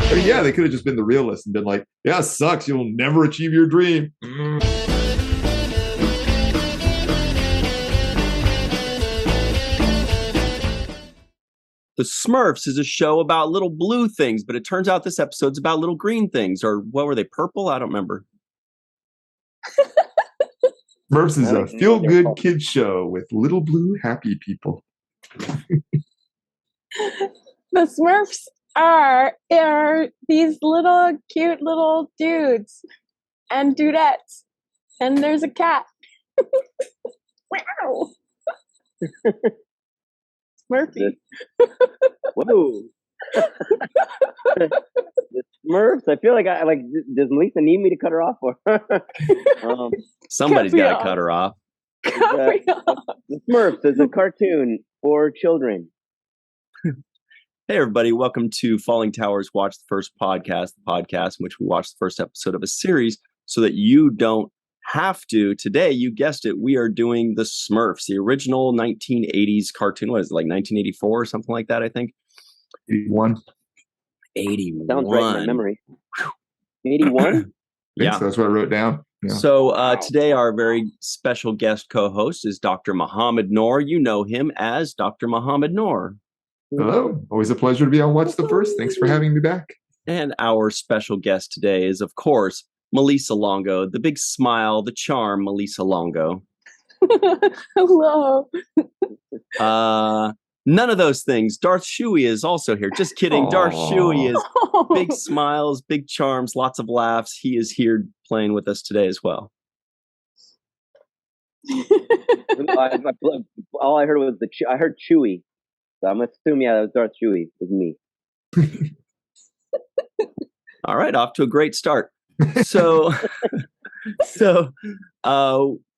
I mean, yeah, they could have just been the realist and been like, yeah, sucks. You'll never achieve your dream. The Smurfs is a show about little blue things, but it turns out this episode's about little green things. Or what were they, purple? I don't remember. Smurfs is a feel-good kids show with little blue happy people. The Smurfs are these little cute little dudes and dudettes, and there's a cat. Wow. Smurfy. Whoa. The Smurfs. I feel like does Melissa need me to cut her off? Or somebody's got to cut her off. The Smurfs is a cartoon for children. Hey, everybody. Welcome to Fallingtower's Watch the First podcast, the podcast in which we watch the first episode of a series so that you don't have to. Today, you guessed it, we are doing the Smurfs, the original 1980s cartoon. What is it, like 1984 or something like that, I think? 81. 81. Sounds right in my memory. 81? Yeah. So that's what I wrote down. Yeah. So today, our very special guest co-host is Dr. Mohammed Noor. You know him as Dr. Mohammed Noor. Hello. Always a pleasure to be on Watch the First. Thanks for having me back. And our special guest today is, of course, Malissa Longo, the big smile, the charm, Malissa Longo. Hello. None of those things. Darth Shuey is also here. Just kidding. Aww. Darth Shuey is big smiles, big charms, lots of laughs. He is here playing with us today as well. All I heard was I heard Chewy. So I'm assuming, that was Darth Shuey is me. All right, off to a great start. So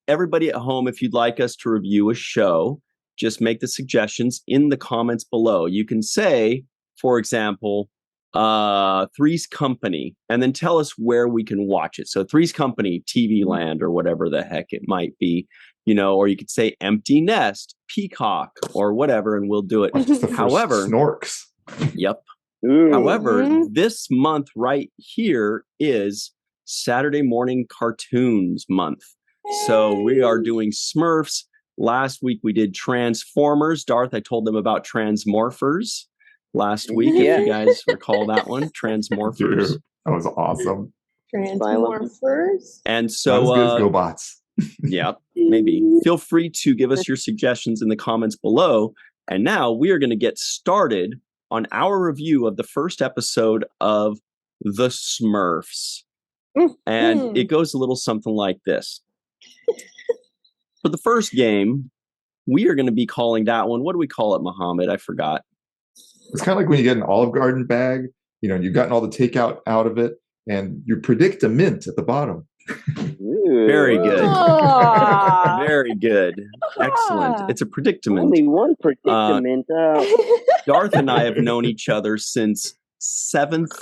everybody at home, if you'd like us to review a show, just make the suggestions in the comments below. You can say, for example, Three's Company, and then tell us where we can watch it. So Three's Company, TV Land, or whatever the heck it might be, or you could say Empty Nest, Peacock, or whatever, and we'll do it. However, Snorks. Yep. Ooh. However, this month right here is Saturday Morning Cartoons Month. So we are doing Smurfs. Last week we did Transformers. Darth, I told them about Transmorphers last week, if you guys recall that one. Transmorphers. Dude, that was awesome. Transmorphers. And so not as good as GoBots. Yeah, maybe. Feel free to give us your suggestions in the comments below. And now we are going to get started on our review of the first episode of The Smurfs. And it goes a little something like this. For the first game, we are going to be calling that one, what do we call it, Mohammed? I forgot. It's kind of like when you get an Olive Garden bag, and you've gotten all the takeout out of it, and you predict a mint at the bottom. Very good. Very good. Excellent. It's a predicament. Only one predicament. Darth and I have known each other since 7th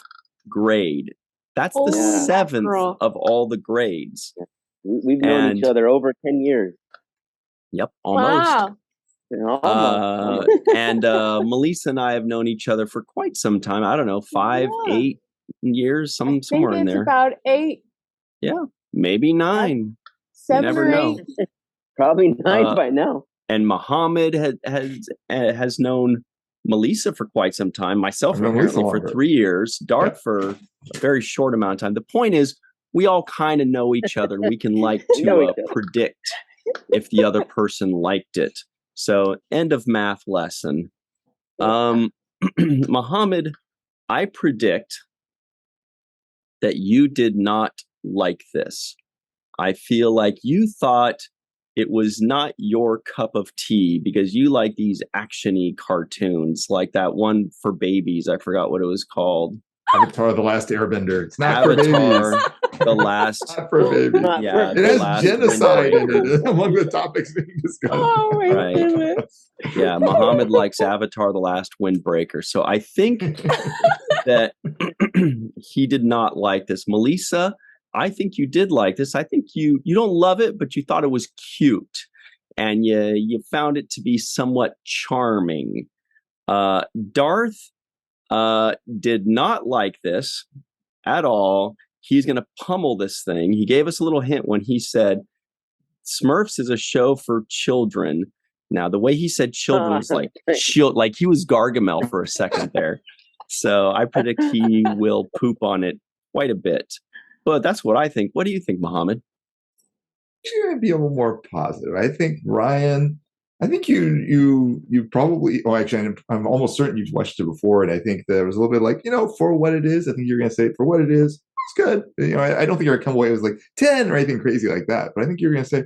grade. That's the 7th of all the grades. We've known each other over 10 years. Yep, almost. Wow. Almost. And Melissa and I have known each other for quite some time. I don't know, 5, 8 years, somewhere in there. About 8. Yeah, maybe 9. 7 you never or 8. know. Probably 9 by now. And Mohammed has known Melissa for quite some time. Myself apparently for 3 years. Darth for a very short amount of time. The point is, we all kind of know each other, and we can predict if the other person liked it. So, end of math lesson. Mohammed, I predict that you did not like this. I feel like you thought it was not your cup of tea because you like these action-y cartoons, like that one for babies. I forgot what it was called. Avatar: The Last Airbender. It's not for babies. The last. Not for babies. Yeah, it has genocide in it among the topics being discussed. Oh my goodness. Yeah, Mohammed likes Avatar: The Last Windbreaker. So I think that he did not like this. Melissa, I think you did like this. I think you don't love it, but you thought it was cute. And you found it to be somewhat charming. Darth, did not like this at all. He's going to pummel this thing. He gave us a little hint when he said Smurfs is a show for children. Now, the way he said children was like he was Gargamel for a second there. So I predict he will poop on it quite a bit. But that's what I think. What do you think, Mohammed? I'm going to be a little more positive. I think Ryan. I think you probably. Oh, actually, I'm almost certain you've watched it before, and I think there was a little bit like for what it is. I think you're going to say for what it is, it's good. I don't think you're going to come away with like 10 or anything crazy like that. But I think you're going to say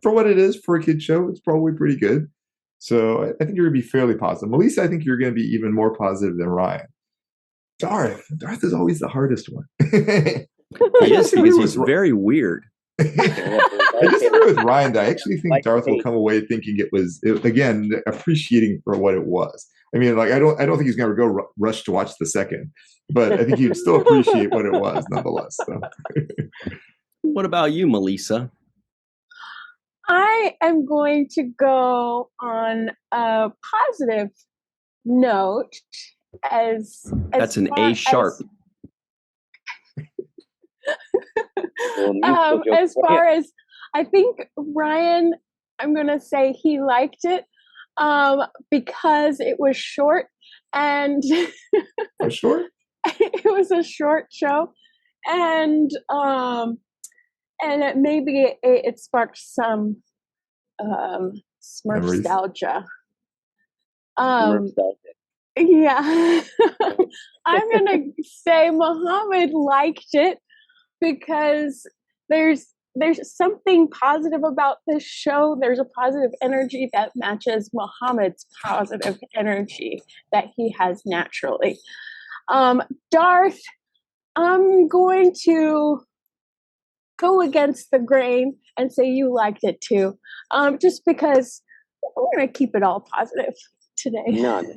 for what it is for a kid show, it's probably pretty good. So I think you're going to be fairly positive. Melissa, I think you're going to be even more positive than Ryan. Darth is always the hardest one. Yes, because he's very weird. I disagree with Ryan. That I actually think Darth will come away thinking it was again appreciating for what it was. I mean, like I don't think he's going to go rush to watch the second, but I think he'd still appreciate what it was nonetheless. So. What about you, Melissa? I am going to go on a positive note that's an A sharp. As far as I think Ryan, I'm gonna say he liked it because it was short and short. It was a short show, and maybe it sparked some Smurf nostalgia. Yeah, I'm gonna say Mohammed liked it because there's something positive about this show. There's a positive energy that matches Mohammed's positive energy that he has naturally. Darth, I'm going to go against the grain and say you liked it too, just because we're going to keep it all positive today. None.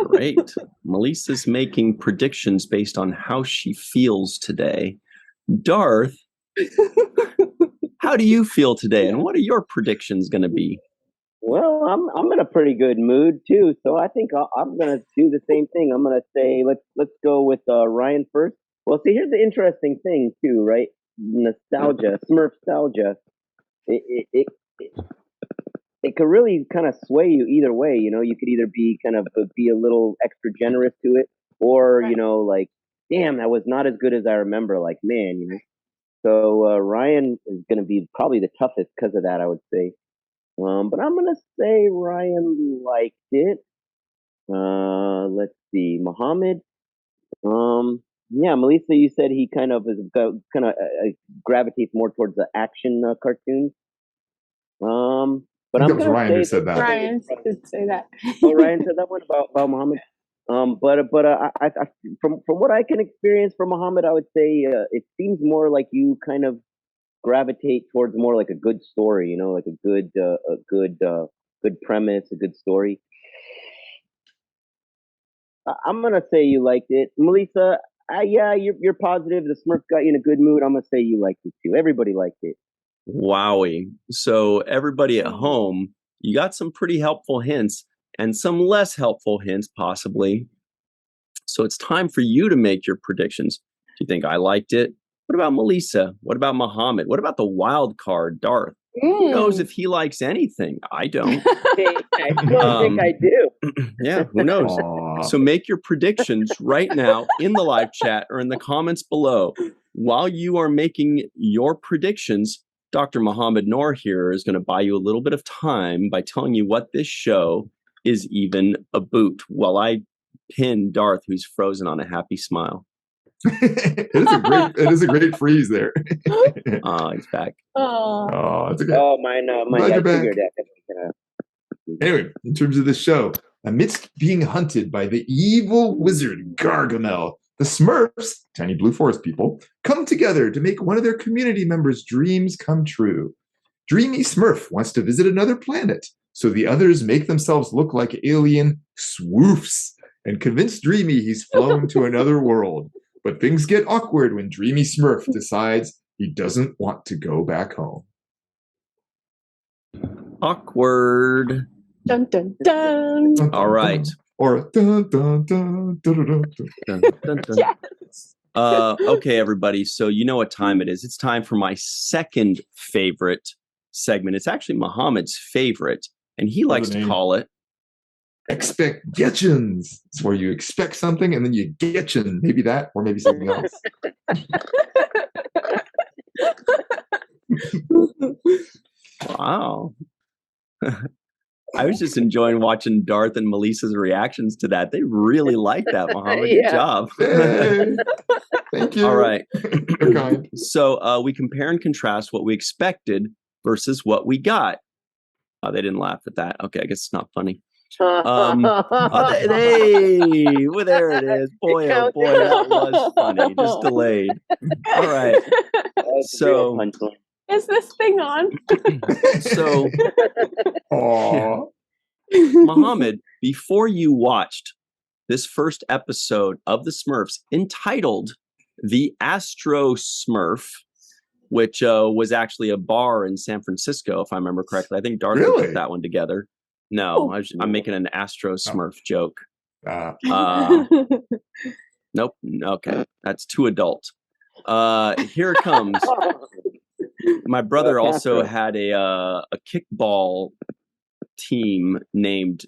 Great. Melissa's making predictions based on how she feels today. Darth, how do you feel today, and what are your predictions going to be? Well, I'm in a pretty good mood too, so I think I'm going to do the same thing. I'm going to say let's go with Ryan first. Well, see, here's the interesting thing too, right? Nostalgia, Smurf nostalgia. It could really kind of sway you either way. You could either be a little extra generous to it, or like, damn, that was not as good as I remember. Like, man, So Ryan is going to be probably the toughest because of that, I would say. But I'm going to say Ryan liked it. Let's see, Mohammed. Yeah, Melissa, you said he kind of gravitates more towards the action cartoons. But I think that was Ryan who said that. Ryan did say that. Oh, Ryan said that one about Mohammed. But I from what I can experience from Mohammed, I would say it seems more like you kind of gravitate towards more like a good story, like a good premise, a good story. I'm gonna say you liked it, Melissa. Yeah, you're positive. The Smurf got you in a good mood. I'm gonna say you liked it too. Everybody liked it. Wowie! So everybody at home, you got some pretty helpful hints and some less helpful hints, possibly. So it's time for you to make your predictions. Do you think I liked it? What about Melissa? What about Mohammed? What about the wild card, Darth? Who knows if he likes anything? I don't. I don't think I do. Yeah, who knows? So make your predictions right now in the live chat or in the comments below. While you are making your predictions, Dr. Mohammed Noor here is going to buy you a little bit of time by telling you what this show is even a boot, while I pin Darth, who's frozen on a happy smile. It is a great freeze there. He's back. Oh, it's okay. Oh, mine. I figured that. Anyway, in terms of this show, amidst being hunted by the evil wizard Gargamel, the Smurfs, tiny blue forest people, come together to make one of their community members' dreams come true. Dreamy Smurf wants to visit another planet, so the others make themselves look like alien swoofs and convince Dreamy he's flown to another world. But things get awkward when Dreamy Smurf decides he doesn't want to go back home. Awkward. Dun, dun, dun. All right. or dun dun dun dun dun dun. Dun, dun, dun. Yes. Okay, everybody. So you know what time it is. It's time for my second favorite segment. It's actually Muhammad's favorite, and he likes to name? call it Expectations. It's where you expect something and then you getchin. Maybe that, or maybe something else. Wow. I was just enjoying watching Darth and Melissa's reactions to that. They really like that, Muhammad. Good Yeah. job. Yay. Thank you. All right. You're kind. So we compare and contrast what we expected versus what we got. Oh, they didn't laugh at that. Okay, I guess it's not funny. Well, there it is. Boy, oh boy, that was funny. Just delayed. All right. So, Is this thing on? so Aw. Muhammad, before you watched this first episode of the Smurfs entitled The Astro Smurf, which was actually a bar in San Francisco, if I remember correctly. I think Darth Really? put that one together. No, I'm making an Astro Smurf joke. Nope. Okay, that's too adult. Here it comes. My brother also had a kickball team named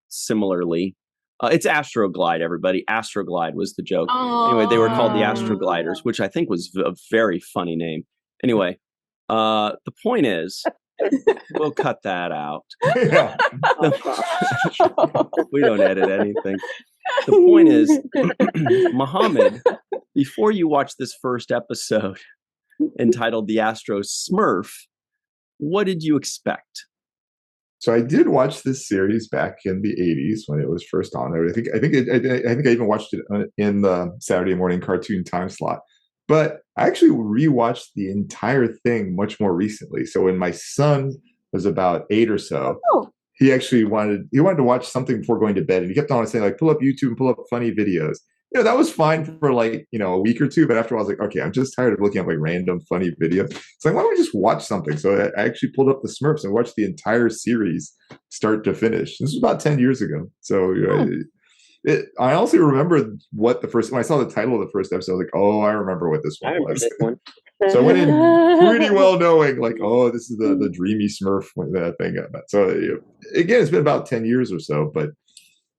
similarly. It's Astroglide, everybody. Astroglide was the joke. Anyway, they were called the Astrogliders, which I think was a very funny name. Anyway, the point is, we'll cut that out. Yeah. We don't edit anything. The point is, Muhammad, before you watch this first episode entitled The Astro Smurf, what did you expect? So I did watch this series back in the '80s when it was first on. I think I even watched it in the Saturday morning cartoon time slot. But I actually rewatched the entire thing much more recently. So when my son was about 8 or so, he actually wanted to watch something before going to bed, and he kept on saying like, pull up YouTube and pull up funny videos. You know, that was fine for like, a week or two, but after a while I was like, okay, I'm just tired of looking at like random funny videos. It's like, why don't we just watch something? So I actually pulled up the Smurfs and watched the entire series start to finish. This was about 10 years ago. So I also remember when I saw the title of the first episode, I was like, oh, I remember what this one was. This one. So I went in pretty well knowing like, oh, this is the dreamy Smurf thing. So again, it's been about 10 years or so, but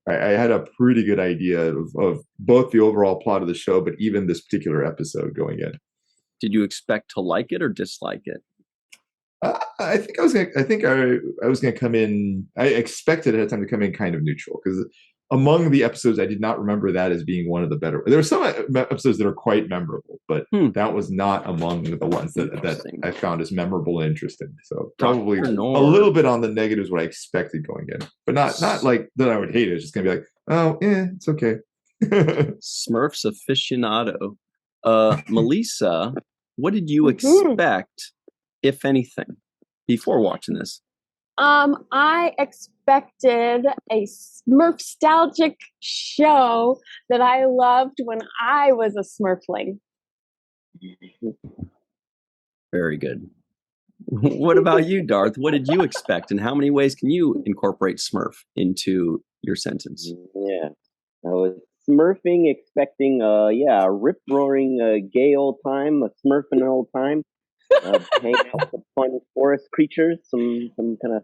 I had a pretty good idea of both the overall plot of the show, but even this particular episode going in. Did you expect to like it or dislike it? I think I was gonna come in. I expected at a time to come in kind of neutral because among the episodes, I did not remember that as being one of the better. There were some episodes that are quite memorable, but that was not among the ones that I found as memorable and interesting. So probably a little bit on the negatives what I expected going in, but not like that I would hate it. It's just gonna be like, oh, it's okay. Smurfs aficionado. Melissa, what did you expect, if anything, before watching this? I expected a Smurfstalgic show that I loved when I was a Smurfling. Very good. What about you, Darth? What did you expect, and how many ways can you incorporate Smurf into your sentence? Yeah, I was Smurfing, expecting a rip-roaring, gay old time, a Smurfing old time. Hang out with fun forest creatures, some kind of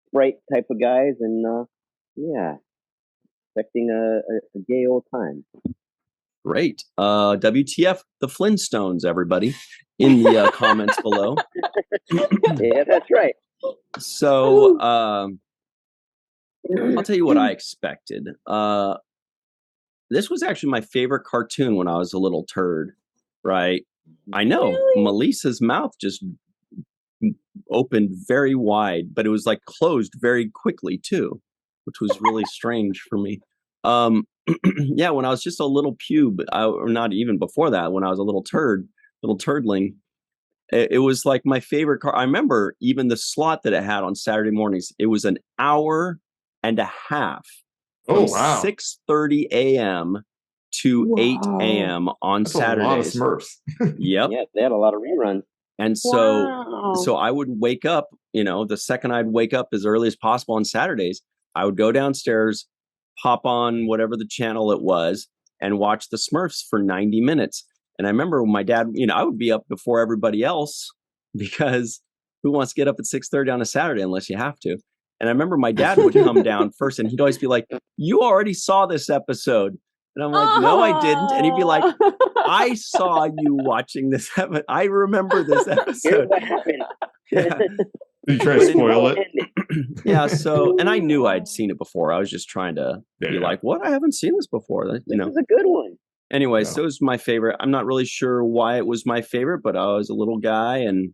sprite type of guys, and expecting a gay old time. Great. WTF the Flintstones, everybody, in the comments below. Yeah, that's right. So I'll tell you what I expected. This was actually my favorite cartoon when I was a little turd, right? I know. Really? Melissa's mouth just opened very wide, but it was like closed very quickly too, which was really strange for me. Yeah, when I was just a little pube, or not even before that, when I was a little turdling, it was like my favorite car. I remember even the slot that it had on Saturday mornings. It was an hour and a half from 6:30 a.m. to 8 a.m. on Saturdays. A lot of Smurfs. Yep. Yeah, they had a lot of reruns. And so I would wake up, the second I'd wake up as early as possible on Saturdays, I would go downstairs, pop on whatever the channel it was and watch the Smurfs for 90 minutes. And I remember my dad, I would be up before everybody else because who wants to get up at 6:30 on a Saturday unless you have to? And I remember my dad would come down first and he'd always be like, "You already saw this episode." And I'm like, "No, I didn't." And he'd be like, "I saw you watching this episode. I remember this Here's episode." what happened. Yeah. You try to spoil it. Yeah. So, and I knew I'd seen it before. I was just trying to be like, "What? I haven't seen this before." This is a good one. Anyway, so it was my favorite. I'm not really sure why it was my favorite, but I was a little guy, and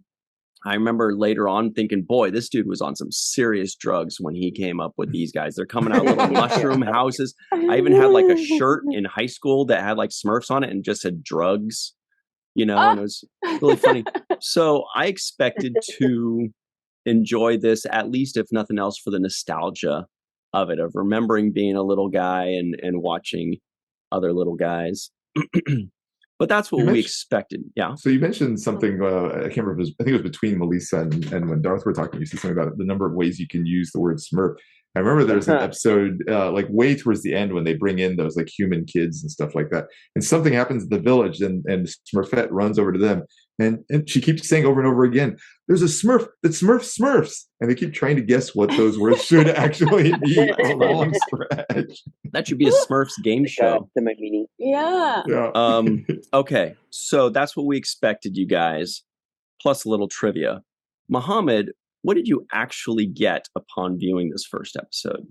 I remember later on thinking, boy, this dude was on some serious drugs when he came up with these guys. They're coming out little mushroom houses. I even had like a shirt in high school that had like Smurfs on it and just said drugs, and it was really funny. So I expected to enjoy this, at least if nothing else, for the nostalgia of it, of remembering being a little guy and watching other little guys. But that's what we expected. Yeah. So you mentioned something, I can't remember, I think it was between Melissa and when Darth were talking, you said something about the number of ways you can use the word Smurf. I remember there's an episode like way towards the end when they bring in those like human kids and stuff like that. And something happens in the village and Smurfette runs over to them. And she keeps saying over and over again, "There's a Smurf that Smurfs." And they keep trying to guess what those words should actually be for a long stretch. That should be a Smurfs game show. Yeah. Okay, so that's what we expected, you guys, plus a little trivia. Muhammad, what did you actually get upon viewing this first episode?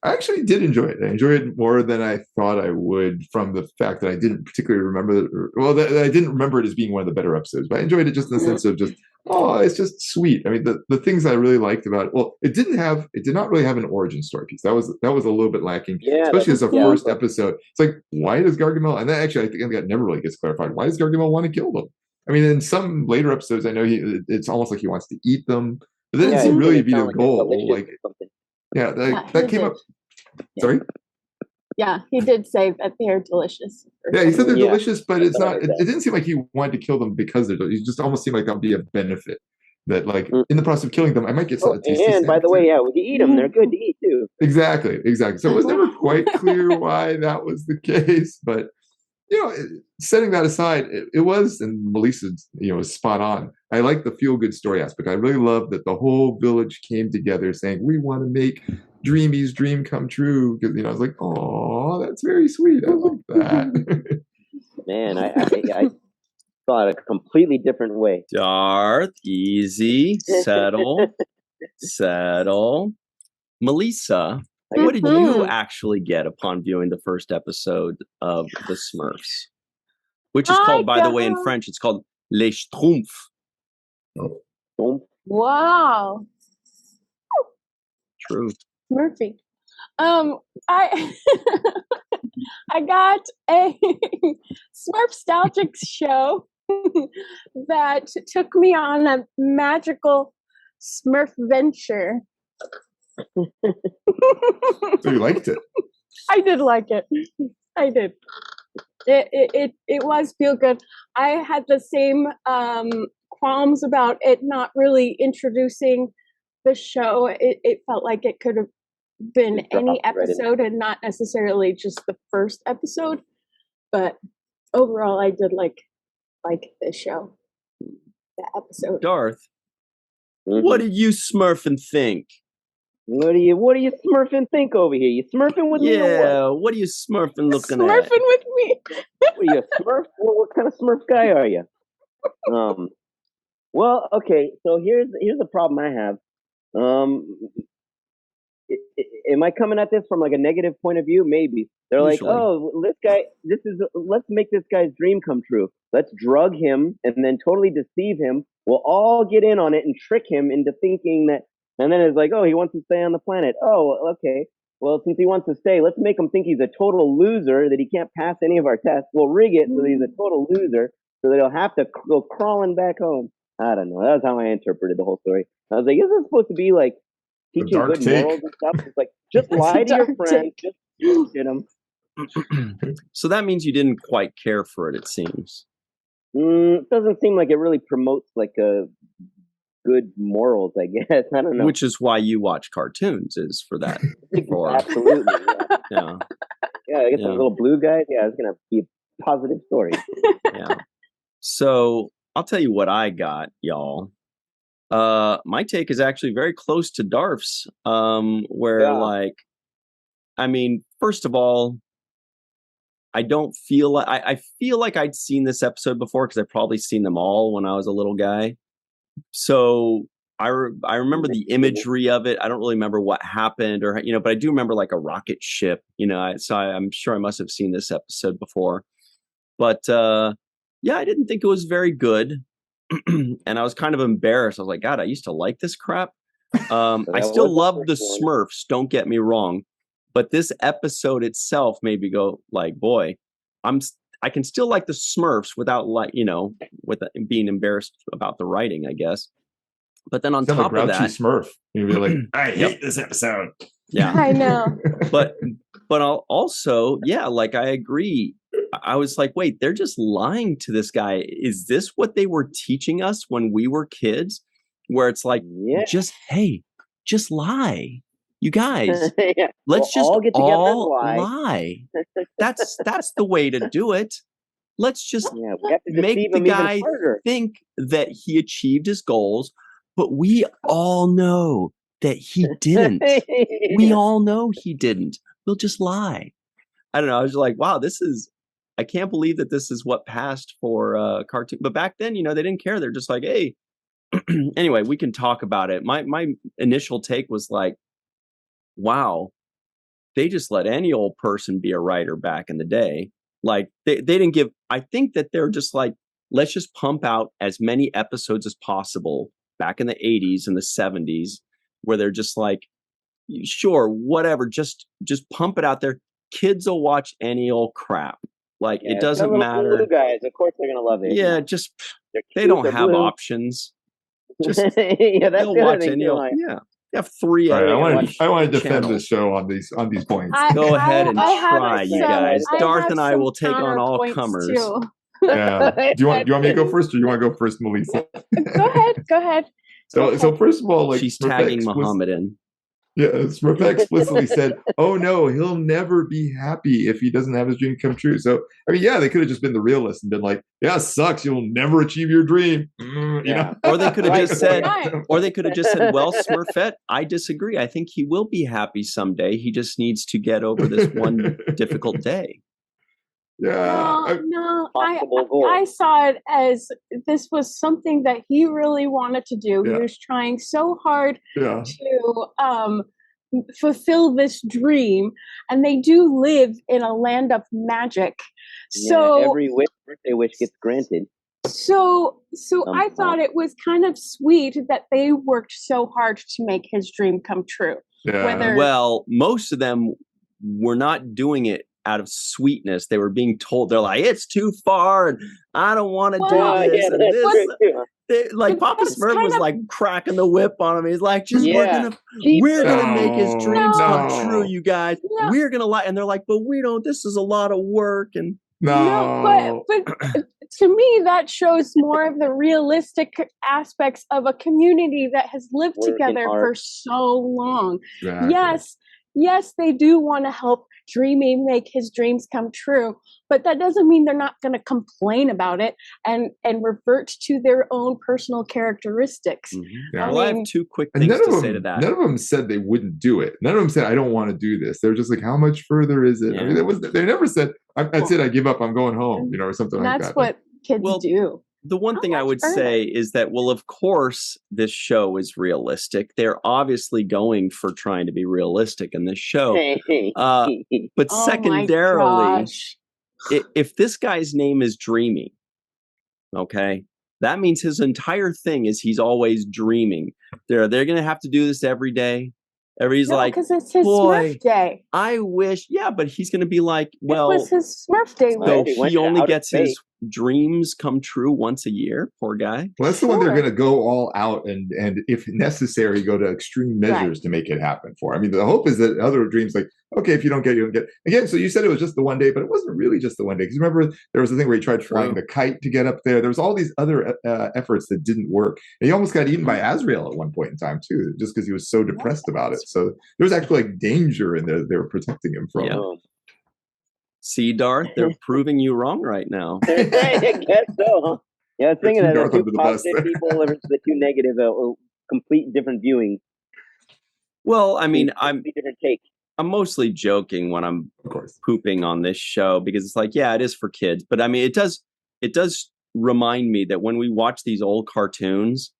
I actually did enjoy it. I enjoyed it more than I thought I would, from the fact that I didn't particularly remember that I didn't remember it as being one of the better episodes, but I enjoyed it just in the sense of just, it's just sweet. I mean, the things I really liked about it, well, it did not really have an origin story piece. That was a little bit lacking, especially as a first episode. It's like, why does Gargamel, and that actually I think that never really gets clarified, why does Gargamel want to kill them? I mean, in some later episodes, I know it's almost like he wants to eat them, but that didn't really be the goal. That came up. Sorry? Yeah, he did say that they're delicious. Yeah, he said they're delicious, but it's not. It didn't seem like he wanted to kill them because they're delicious. It just almost seemed like that'd be a benefit. That like in the process of killing them, I might get something tasty. And by the way, when you eat them, they're good to eat too. Exactly. So it was never quite clear why that was the case, but setting that aside, it was, and Melissa, is spot on. I like the feel-good story aspect. I really love that the whole village came together saying, we want to make Dreamy's dream come true. Because, I was like, oh, that's very sweet. I like that. Man, I thought a completely different way. Darth, easy, settle. Melissa, what did you actually get upon viewing the first episode of The Smurfs? Which is called, by the way, in French, it's called Les Schtroumpfs. Wow. True. Murphy. I I got a Smurfstalgic show that took me on a magical Smurf venture. So you liked it? I did like it. I did. It was feel good. I had the same qualms about it not really introducing the show. It felt like it could have been any episode and not necessarily just the first episode. But overall, I did like the show, the episode. Darth, what did you smurfing think? What do you smurfing think over here? You smurfing with me? Yeah, what are you smurfing looking at? Smurfing with me. What are you, a smurf? What kind of smurf guy are you? Well, okay, so here's the problem I have. Am I coming at this from like a negative point of view? Maybe. They're Usually. like, oh, let's make this guy's dream come true. Let's drug him and then totally deceive him. We'll all get in on it and trick him into thinking that, and then it's like, oh, he wants to stay on the planet. Oh, okay. Well, since he wants to stay, let's make him think he's a total loser, that he can't pass any of our tests. We'll rig it so that he's a total loser, so that he'll have to go crawling back home. I don't know. That was how I interpreted the whole story. I was like, is this supposed to be like teaching good morals and stuff? It's like, just lie to your friends, just bullshit them. So that means you didn't quite care for it, it seems. It doesn't seem like it really promotes like a good morals, I guess. I don't know. Which is why you watch cartoons, is for that. For, Absolutely. yeah. Yeah, I guess Yeah. those little blue guys. Yeah, it's gonna be a positive story. Yeah. So I'll tell you what I got, y'all. My take is actually very close to Darf's. Where Yeah. like, I mean, first of all, I don't feel like I feel like I'd seen this episode before because I've probably seen them all when I was a little guy. So I remember the imagery of it. I don't really remember what happened or but I do remember like a rocket ship. I'm sure I must have seen this episode before. But yeah, I didn't think it was very good, and I was kind of embarrassed. I was like, God, I used to like this crap. So I that still was the love the first one. Smurfs. Don't get me wrong. But this episode itself made me go like, boy, I can still like the Smurfs without with being embarrassed about the writing, I guess. But then on Sound top like of Grouchy that, Smurf. You'd be like, I Yep. hate this episode. yeah, I know. but I'll also, yeah, like I agree. I was like, wait, they're just lying to this guy. Is this what they were teaching us when we were kids? Where it's like, Yeah. just lie. You guys, Yeah. let's We'll just all get together and all lie. lie. That's the way to do it. Let's just Yeah, we have to make deceive the him guy even harder. think that he achieved his goals, but we all know that he didn't. We all know he didn't. We'll just lie. I don't know. I was like, wow, I can't believe that this is what passed for cartoon. But back then, they didn't care. They're just like, hey, anyway, we can talk about it. My initial take was like, wow, they just let any old person be a writer back in the day. Like they didn't give, I think that they're just like, let's just pump out as many episodes as possible back in the 80s and the 70s, where they're just like, sure, whatever, just pump it out there. Kids will watch any old crap. Like Yeah, it the doesn't little matter. blue guys, of course they're gonna love it. Yeah, just They're they cute, don't they're have blue. options. Just Yeah, that's they'll the other watch thing any too. old. Like, Yeah, they have three. All right, watch I want to defend channels. this show on these points. Go ahead and try, you guys. I Darth have and I some will take on all counterpoints, comers. too. Yeah. Do you want me to go first, or you want to go first, Melissa? Go ahead. So first of all, like She's Smurfette tagging Muhammad in. Yeah, Smurfette explicitly said, "Oh no, he'll never be happy if he doesn't have his dream come true." So I mean, yeah, they could have just been the realist and been like, "Yeah, sucks. You'll never achieve your dream." Or they could have just said, Right. "Well, Smurfette, I disagree. I think he will be happy someday. He just needs to get over this one difficult day." Yeah. No, possible goal. I saw it as this was something that he really wanted to do. Yeah. He was trying so hard Yeah. to fulfill this dream, and they do live in a land of magic. So every birthday wish gets granted. So I Somehow. thought it was kind of sweet that they worked so hard to make his dream come true. Yeah. Well, most of them were not doing it out of sweetness. They were being told, they're like, it's too far and I don't want to do this. Yeah, And that's this. true too, huh? Like Papa That's Smurf kind was of- like cracking the whip on him. He's like, just we're Yeah. gonna make his dreams come No. true, you guys. No. We're gonna lie. And they're like, but we don't, this is a lot of work. And No. but to me that shows more of the realistic aspects of a community that has lived Working together hard. for so long. Exactly. Yes, they do want to help Dreamy make his dreams come true, but that doesn't mean they're not going to complain about it and revert to their own personal characteristics. Yeah. well, I mean- have two quick And things none to of say to them, that. none of them said they wouldn't do it. None of them said, "I don't want to do this." They were just like, "How much further is it?" I mean, they never said, "That's it. I give up. I'm going home," or something And like that's that. what kids Well, do. The one How thing I much would further? say is that, well, of course, this show is realistic. They're obviously going for trying to be realistic in this show. But Oh my secondarily, gosh. if this guy's name is Dreamy, okay, that means his entire thing is he's always dreaming. They're going to have to do this every day. He's like, because it's his boy, Smurf day. I wish, yeah, but he's going to be like, well, it was his Smurf day. Well, so he went he to only outer gets his space. dreams come true once a year. Poor guy. Well, that's the one they're going to go all out and if necessary, go to extreme measures to make it happen for. I mean, the hope is that other dreams, like, okay, if you don't get, you don't get. Again, so you said it was just the one day, but it wasn't really just the one day. Because remember, there was the thing where he tried flying the kite to get up there. There was all these other efforts that didn't work. And he almost got eaten by Azrael at one point in time, too, just because he was so depressed about it. So there was actually like danger in there they were protecting him from. Yeah. See, Darth, they're proving you wrong right now. I guess so, huh? Yeah, I was thinking that the two positive people versus the two negative, complete different viewing. Well, I mean, different take. I'm mostly joking when I'm pooping on this show because it's like, yeah, it is for kids. But I mean, it does remind me that when we watch these old cartoons,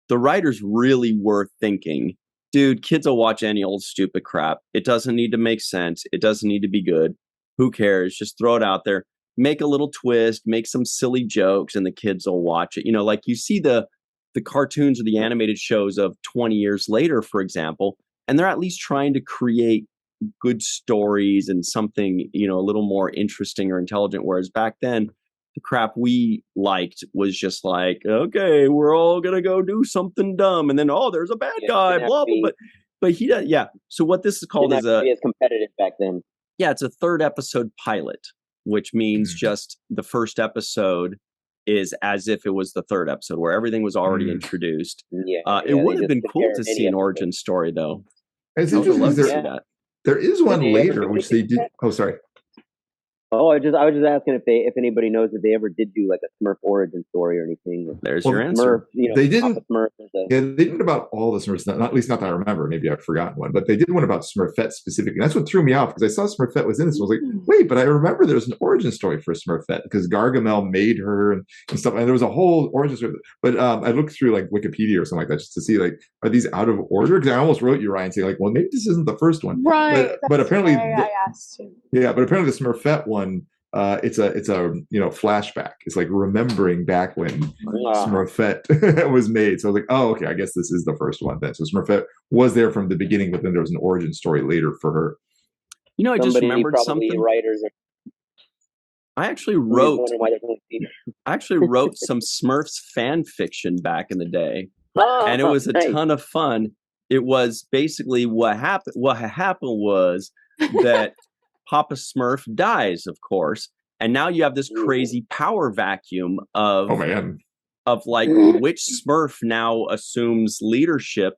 the writers really were thinking, dude, kids will watch any old stupid crap. It doesn't need to make sense. It doesn't need to be good. Who cares? Just throw it out there. Make a little twist, make some silly jokes, and the kids will watch it. You know, like you see the cartoons or the animated shows of 20 years later, for example, and they're at least trying to create good stories and something, you know, a little more interesting or intelligent. Whereas back then, the crap we liked was just like, okay, we're all gonna go do something dumb, and then there's a bad guy, blah blah. But he does, yeah. So what this is called is as competitive back then. Yeah, it's a 3rd episode pilot, which means just the first episode is as if it was the 3rd episode where everything was already introduced. It would have been cool to see an origin story, though. It's interesting. There is one later, which they did. Oh, sorry. Oh, I was just asking if anybody knows if they ever did do like a Smurf origin story or anything. There's your answer. Smurf, you know, they didn't. Smurf Yeah, they did about all the Smurfs. Not at least not that I remember. Maybe I've forgotten one, but they did one about Smurfette specifically. And that's what threw me off because I saw Smurfette was in this. And I was like, wait, but I remember there was an origin story for Smurfette because Gargamel made her and stuff, and there was a whole origin story. But I looked through like Wikipedia or something like that just to see like, are these out of order? Because I almost wrote you, Ryan, saying like, well, maybe this isn't the first one, right? But apparently, I asked you. Yeah, but apparently the Smurfette one. It's a flashback. It's like remembering back when Smurfette was made. So I was like, oh, okay, I guess this is the first one then. So Smurfette was there from the beginning, but then there was an origin story later for her. You know, I just remembered something. I actually wrote some Smurfs fan fiction back in the day, and it was a ton of fun. It was basically what happened. What happened was that Papa Smurf dies, of course, and now you have this crazy power vacuum of like which Smurf now assumes leadership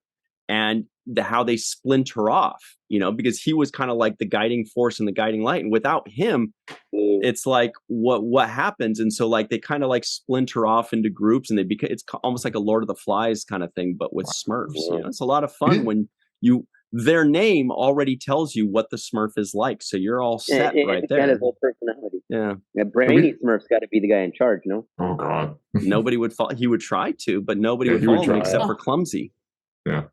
and how they splinter off, you know, because he was kind of like the guiding force and the guiding light, and without him, it's like what happens, and so like they kind of like splinter off into groups, and it's almost like a Lord of the Flies kind of thing, but with Smurfs. You know, it's a lot of fun when their name already tells you what the Smurf is like, so you're all set right there. His whole personality. Yeah, Brainy Smurf's got to be the guy in charge, no? Oh God, nobody would fall. He would try to, but nobody would follow him except for Clumsy. Yeah,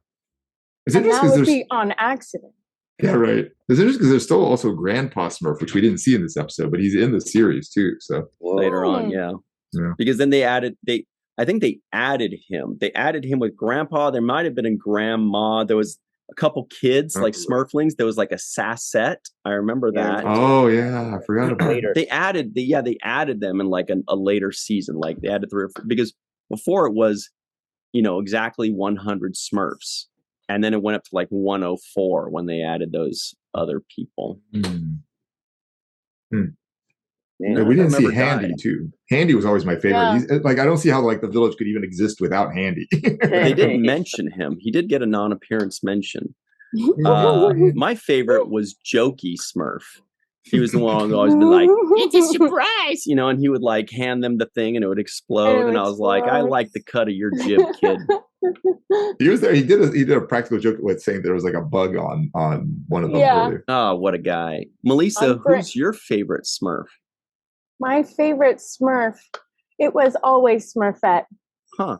it's interesting that would be on accident. Yeah, right. It's interesting because there's still also Grandpa Smurf, which we didn't see in this episode, but he's in the series too. So later on, yeah, because then I think they added him. They added him with Grandpa. There might have been a Grandma. There was a couple kids like Smurflings. There was like a Sassette. I remember that. Oh yeah, I forgot about it. They added them in like a later season. Like they added 3 or 4, because before it was, you know, exactly 100 Smurfs, and then it went up to like 104 when they added those other people. Yeah, we didn't see Handy too. Handy was always my favorite. Yeah. Like I don't see how like the village could even exist without Handy. They didn't mention him. He did get a non-appearance mention. My favorite was Jokey Smurf. He was the one who's always been like, "It's a surprise," you know, and he would like hand them the thing and it would explode. And I was like, I like the cut of your jib, kid. He was there. He did a practical joke with saying there was like a bug on one of them. Yeah. Oh, what a guy. Melissa, who's your favorite Smurf? My favorite Smurf, it was always Smurfette. Huh.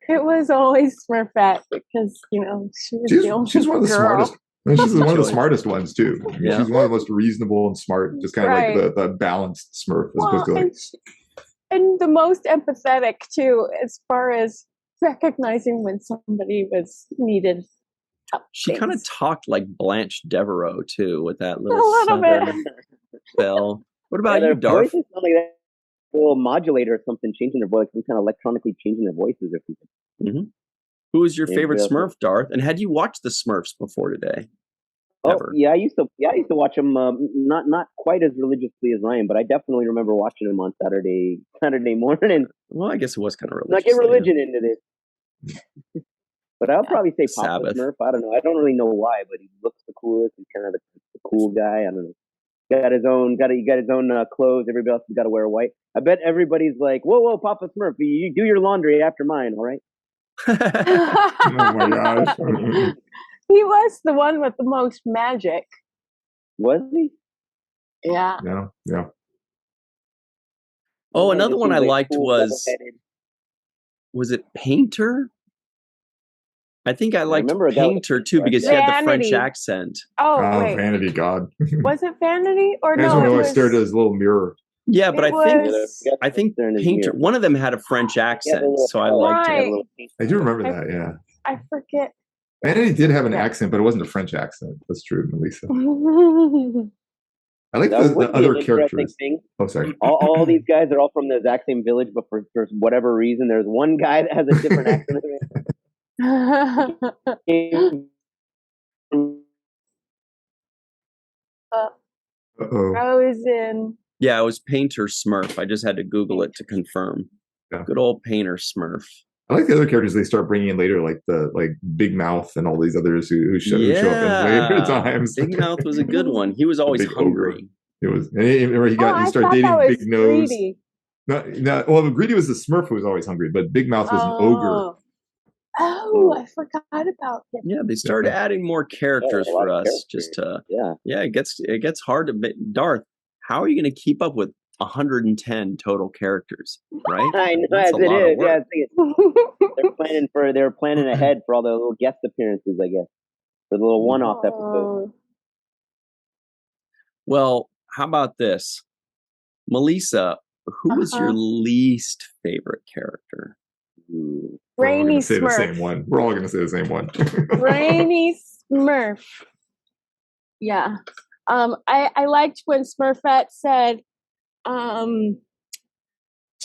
It was always Smurfette because, you know, she's one of the smartest. I mean, she's one of the smartest ones too. I mean, yeah. She's one of the most reasonable and smart, just kind of like the balanced Smurf. As opposed to like... and the most empathetic too, as far as recognizing when somebody was needed. She kind of talked like Blanche Devereaux too, with that little southern bell. What about you, Darth? little modulator or something, changing their voice, some kind of electronically changing their voices or something. Mm-hmm. Who was your favorite Interesting. Smurf, Darth? And had you watched the Smurfs before today? Oh Ever? yeah, I used to watch them. Not quite as religiously as Ryan, but I definitely remember watching them on Saturday morning. Well, I guess it was kind of religious. Not get religion into this. But I'll probably say Papa Sabbath. Smurf. I don't know. I don't really know why, but he looks the coolest. He's kind of the cool guy. I don't know. He got his own clothes. Everybody else has got to wear white. I bet everybody's like, whoa, Papa Smurf, you do your laundry after mine, all right? Oh my gosh. He was the one with the most magic. Was he? Yeah. Yeah. Oh, Yeah, another this one I seems like liked cool, was it Painter? I think I liked remember that was Painter too because he had the French Vanity. accent. Oh, Oh, wait. Vanity God. Was it Vanity or I just no? know It I was, stared at his little mirror. Yeah, but it I think There in his Painter. mirror. One of them had a French He had a accent, little so I collar. liked He had a it. little pink I do remember I- that, yeah. I forget. Vanity did have an Yeah. accent, but it wasn't a French accent. That's true, Melissa. Oh, I like That the would be other an interesting characters. thing. Oh, sorry. All these guys are all from the exact same village, but for whatever reason, there's one guy that has a different accent. Uh-oh. I was in. Yeah, it was Painter Smurf. I just had to Google it to confirm. Yeah. Good old Painter Smurf. I like the other characters they start bringing in later, like Big Mouth and all these others who show up in later times. Big Mouth was a good one. He was always big ogre. hungry. It was, and he I started thought dating that was Big Nose. Greedy. No, well, Greedy was the Smurf who was always hungry, but Big Mouth was an ogre. Oh, I forgot about him. Yeah, they started adding more characters a lot for of us. characters. Just to Yeah. it gets hard to Darth. How are you going to keep up with 110 total characters? Right? I know, That's as a it lot of is. work. Yeah, they're planning ahead for all the little guest appearances, I guess. For the little one-off episodes. Well, how about this, Melissa? Who was your least favorite character? Rainy Say Smurf. the same one. We're all going to say the same one. Rainy Smurf. Yeah. I liked when Smurfette said,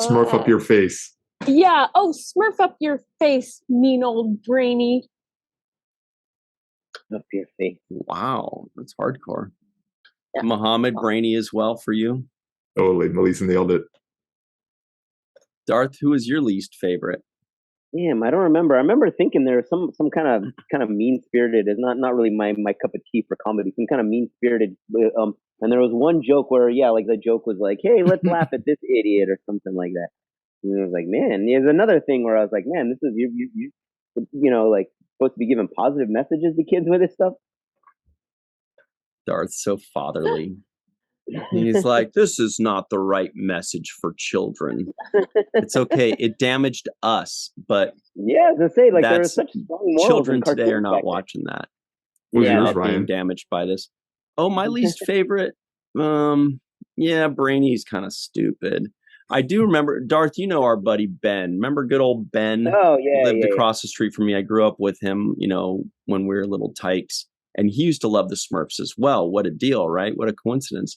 Smurf up your face. yeah, oh, Smurf up your face, mean old brainy. Up your face. Wow, that's hardcore. Yeah. Muhammad, brainy as well for you. Oh, Melissa nailed it. Darth, who is your least favorite? Damn, I don't remember. I remember thinking there was some kind of mean spirited. It's not really my cup of tea for comedy. Some kind of mean spirited. And there was one joke where like the joke was like, "Hey, let's laugh at this idiot" or something like that. And I was like, man, there's another thing where I was like, man, this is you know, like supposed to be giving positive messages to kids with this stuff. Darth's so fatherly. He's like, this is not the right message for children. It's okay. It damaged us, but yeah, I was gonna say, like, there are such strong morals. Children today are not watching that. What's yours, not Ryan? being damaged by this. Oh, my least favorite. Yeah, Brainy's kind of stupid. I do remember, Darth, you know our buddy Ben. Remember good old Ben? Oh, yeah. Lived across the street from me. I grew up with him, you know, when we were little tykes. And he used to love the Smurfs as well. What a deal, right? What a coincidence.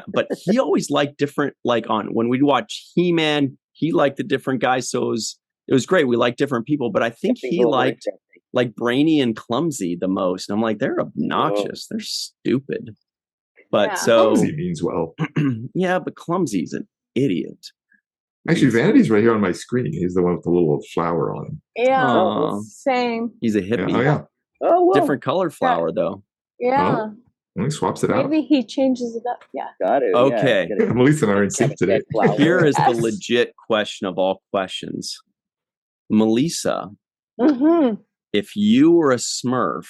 But he always liked different, like when we'd watch He-Man, he liked the different guys. So it was great. We liked different people. But I think he liked like Brainy and Clumsy the most. And I'm like, they're obnoxious. They're stupid. But so Clumsy means well. Yeah, but Clumsy's an idiot. Actually, Vanity's right here on my screen. He's the one with the little flower on him. Yeah, same. He's a hippie. Yeah. Oh, yeah. Oh, well. Different colored flower, though. Yeah. Oh, he swaps it out. Maybe he changes it up. Yeah. Got it. Okay. Yeah, Melissa and I are in sync today. Here is the legit question of all questions. Melissa, if you were a Smurf,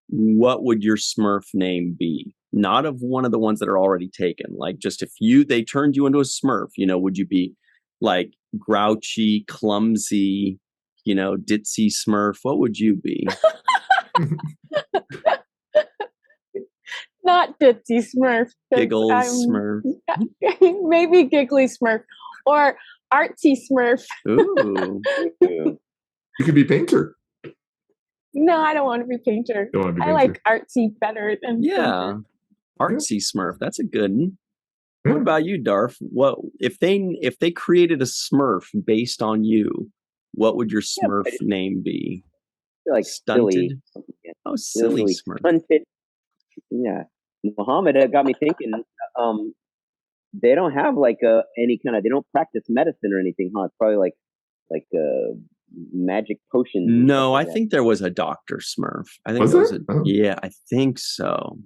what would your Smurf name be? Not of one of the ones that are already taken. Like just if they turned you into a Smurf, you know, would you be like grouchy, clumsy, you know, ditzy Smurf? What would you be? Not ditzy Smurf. Giggles Smurf. Maybe giggly Smurf or artsy Smurf. Ooh. You could be Painter. No, I don't want to be Painter. Don't want to be I Painter. like artsy better than Yeah. Artsy Smurf. That's a good one. What about you, Darth? What if they created a Smurf based on you? What would your Smurf name be? Like Stunted. silly. Oh, silly Smurf. Stunted. Yeah, Muhammad got me thinking. They don't have like any kind of. They don't practice medicine or anything, huh? It's probably like magic potions. No, like I think there was a Dr. Smurf. I think Was there was there? a yeah, I think so.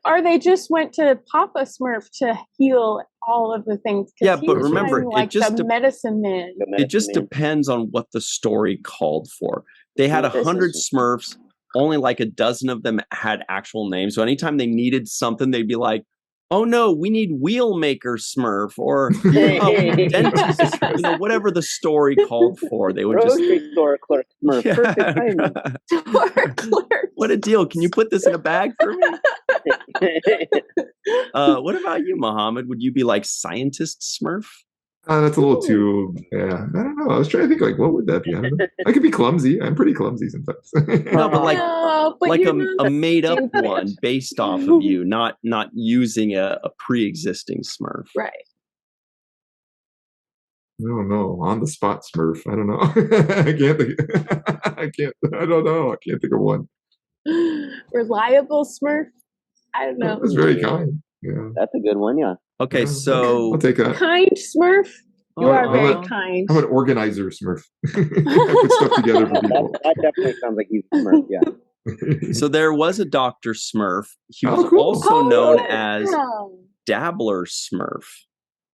Or they just went to Papa Smurf to heal all of the things. Yeah, but remember, like the medicine man. It just depends on what the story called for. They had 100 Smurfs. Only like a dozen of them had actual names. So anytime they needed something, they'd be like, "Oh no, we need wheel maker Smurf,k or dentist, whatever the story called for." They would grocery store clerk Smurf. Yeah, Perfect timing. Store clerk. What a deal! Can you put this in a bag for me? What about you, Muhammad? Would you be like scientist Smurf? That's a little too. Yeah, I don't know. I was trying to think like, what would that be? I don't know. I could be clumsy. I'm pretty clumsy sometimes. No, but like a made up stupid. one based off of you, not using a pre-existing Smurf. Right. I don't know. On the spot Smurf. I don't know. I can't think. I don't know. I can't think of one. Reliable Smurf. I don't know. That's very kind. Yeah. That's a good one. Yeah. Okay, so I'll take that. Kind Smurf. You are very I'm kind. I'm an organizer Smurf. I put stuff together for people. That definitely sounds like he's a Smurf. Yeah. So there was a Dr. Smurf. He was cool. also known as Dabbler Smurf.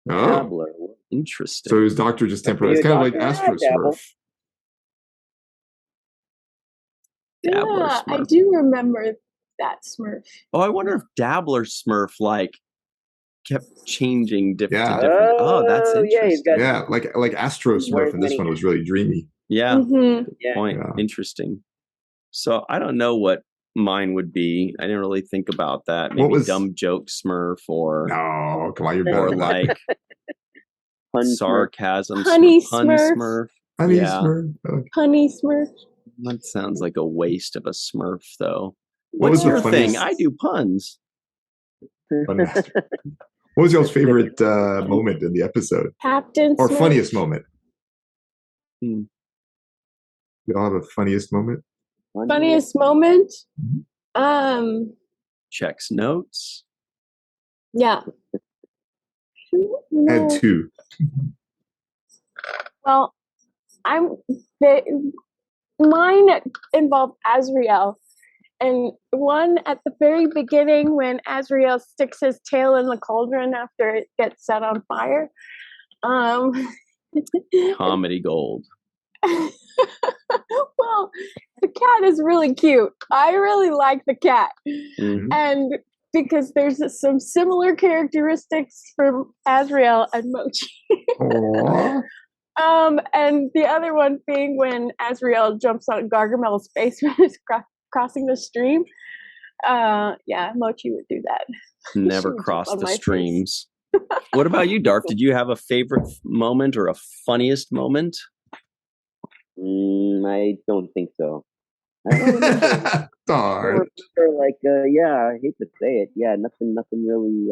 Oh, Dabbler. Interesting. so his doctor just temporarily. It's kind of like Astro Dabble. Smurf. Dabbler Yeah, I Smurf. do remember that Smurf. Oh, I wonder if Dabbler Smurf like kept changing different. Yeah. To different. Oh, that's Oh, yeah, he's interesting. got- Yeah, like Astro Smurf, and this one was really dreamy. Yeah. Mhm. Yeah. Point. Yeah. Interesting. So I don't know what mine would be. I didn't really think about that. Maybe was- dumb joke Smurf or No, come on, you're better or than that. like Pun Smurf. sarcasm Honey Pun Smurf. Smurf. Honey Yeah. Smurf. Okay. Honey Smurf. That sounds like a waste of a Smurf, though. What What's was the your thing? funniest- I do puns. What was y'all's favorite moment in the episode, Captain or Smurf. funniest moment? Hmm. Y'all have a funniest moment? Funniest moment? Mhm. Checks notes. Yeah. I No. had two. Well, mine involved Azrael. And one at the very beginning when Azrael sticks his tail in the cauldron after it gets set on fire. Comedy gold. Well, the cat is really cute. I really like the cat. Mhm. And because there's some similar characteristics from Azrael and Mochi. Aww. And the other one being when Azrael jumps on Gargamel's face when he's crossing the stream. Yeah, Mochi would do that. Never She would crossed jump on the my face. streams. What about you, Darth? Did you have a favorite moment or a funniest moment? I don't think so. I don't remember. Darn. I hate to say it. Yeah, nothing really.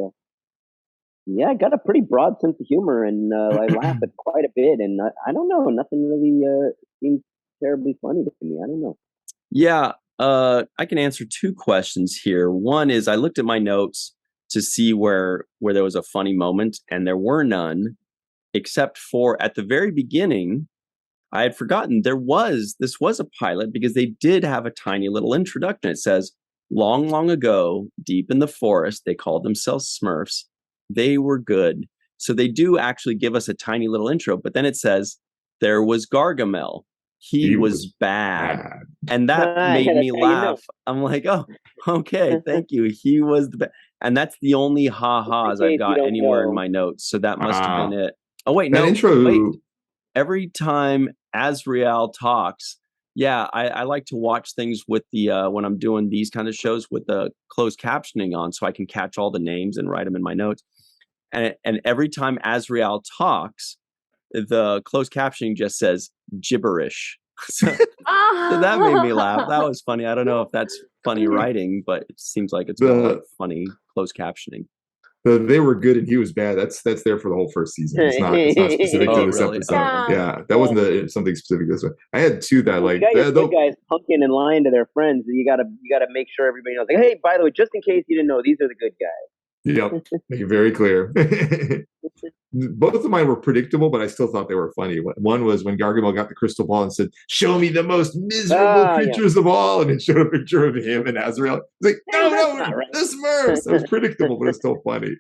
Yeah, I got a pretty broad sense of humor, and I laugh at quite a bit. And I don't know, nothing really seems terribly funny to me. I don't know. Yeah, I can answer two questions here. One is I looked at my notes to see where there was a funny moment, and there were none, except for at the very beginning. I had forgotten this was a pilot because they did have a tiny little introduction. It says, long, long ago, deep in the forest, they called themselves Smurfs. They were good. So they do actually give us a tiny little intro, but then it says, there was Gargamel. He was bad. And that made me laugh. I'm like, oh, okay, thank you. He was the best. And that's the only ha-has I've got anywhere in my notes. So that must have been it. Oh, wait, no. Wait. Every time Azrael talks, I like to watch things with the when I'm doing these kind of shows with the closed captioning on, so I can catch all the names and write them in my notes. And every time Azrael talks, the closed captioning just says gibberish. So that made me laugh. That was funny. I don't know if that's funny writing, but it seems like it's more like funny closed captioning. They were good and he was bad. That's there for the whole first season. It's not specific to this really? episode. Yeah. Yeah, that wasn't something specific to this one. I had two that You got your good guys pumpkin and lying to their friends. You gotta make sure everybody knows. Like, hey, by the way, just in case you didn't know, these are the good guys. Yep, make it very clear. Both of mine were predictable, but I still thought they were funny. One was when Gargamel got the crystal ball and said, "Show me the most miserable creatures of all," and it showed a picture of him and Azrael. It's like, no, right. the Smurfs. It was predictable, but it's still funny.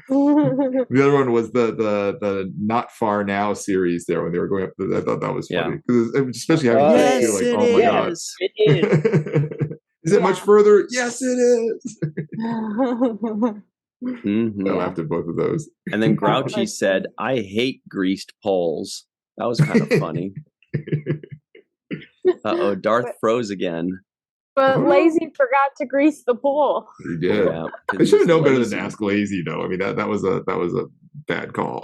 The other one was the Not Far Now series there when they were going up. I thought that was funny, especially having kids feel like, oh my god, it is. Is it much further? Yes, it is. Mm-hmm. I laughed at both of those. And then Grouchy said, "I hate greased poles." That was kind of funny. Darth froze again. But Lazy forgot to grease the pole. He did. Yeah, they should have known better than to ask Lazy, though. I mean, that was a bad call.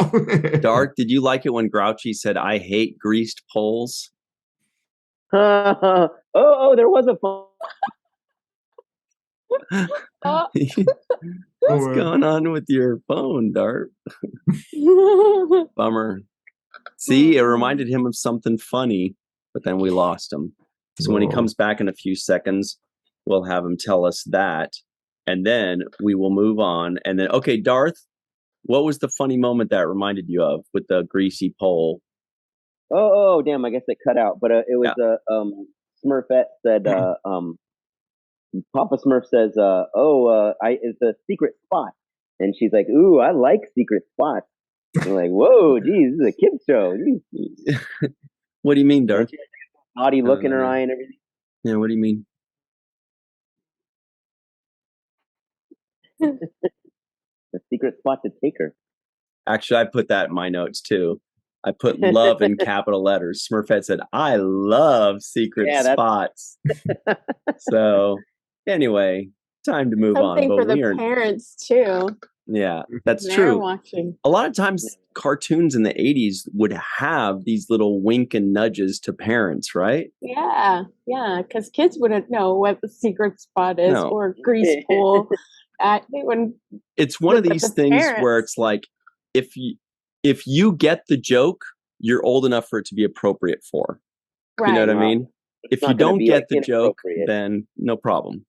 Dark, did you like it when Grouchy said, "I hate greased poles"? There was a phone. What's going on with your phone, Dart? Bummer. See, it reminded him of something funny, but then we lost him. So when he comes back in a few seconds, we'll have him tell us that, and then we will move on. And then, okay, Darth, what was the funny moment that reminded you of with the greasy pole? Oh, damn! I guess it cut out, but it was Smurfette said, Papa Smurf says, it's a secret spot. And she's like, ooh, I like secret spots. I'm like, whoa, geez, this is a kid's show. What do you mean, Darth? Naughty look in her eye and everything. Yeah, what do you mean? The secret spot to take her. Actually, I put that in my notes too. I put love in capital letters. Smurfette said, "I love secret spots." So anyway, time to move on. Something for the parents too. Yeah, that's true. Watching. A lot of times cartoons in the 80s would have these little wink and nudges to parents, right? Yeah, because kids wouldn't know what the secret spot is or grease pole. They wouldn't. It's one of these things where it's like, if you get the joke, you're old enough for it to be appropriate for. Right. You know what I mean? If you don't get the joke, then no problem.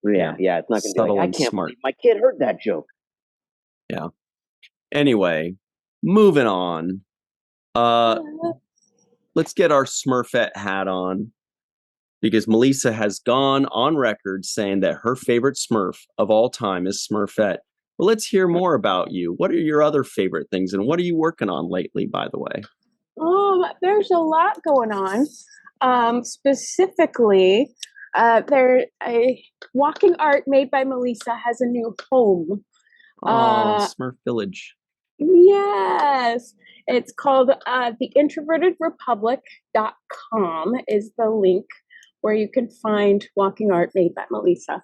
Yeah, it's not going to be like, I can't believe my kid heard that joke. Yeah. Anyway, moving on. Let's get our Smurfette hat on, because Malissa has gone on record saying that her favorite Smurf of all time is Smurfette. Well, let's hear more about you. What are your other favorite things, and what are you working on lately, by the way? There's a lot going on. Specifically, walking art made by Malissa has a new home. Smurf Village. Yes. It's called theintrovertedrepublic.com is the link where you can find walking art made by Malissa.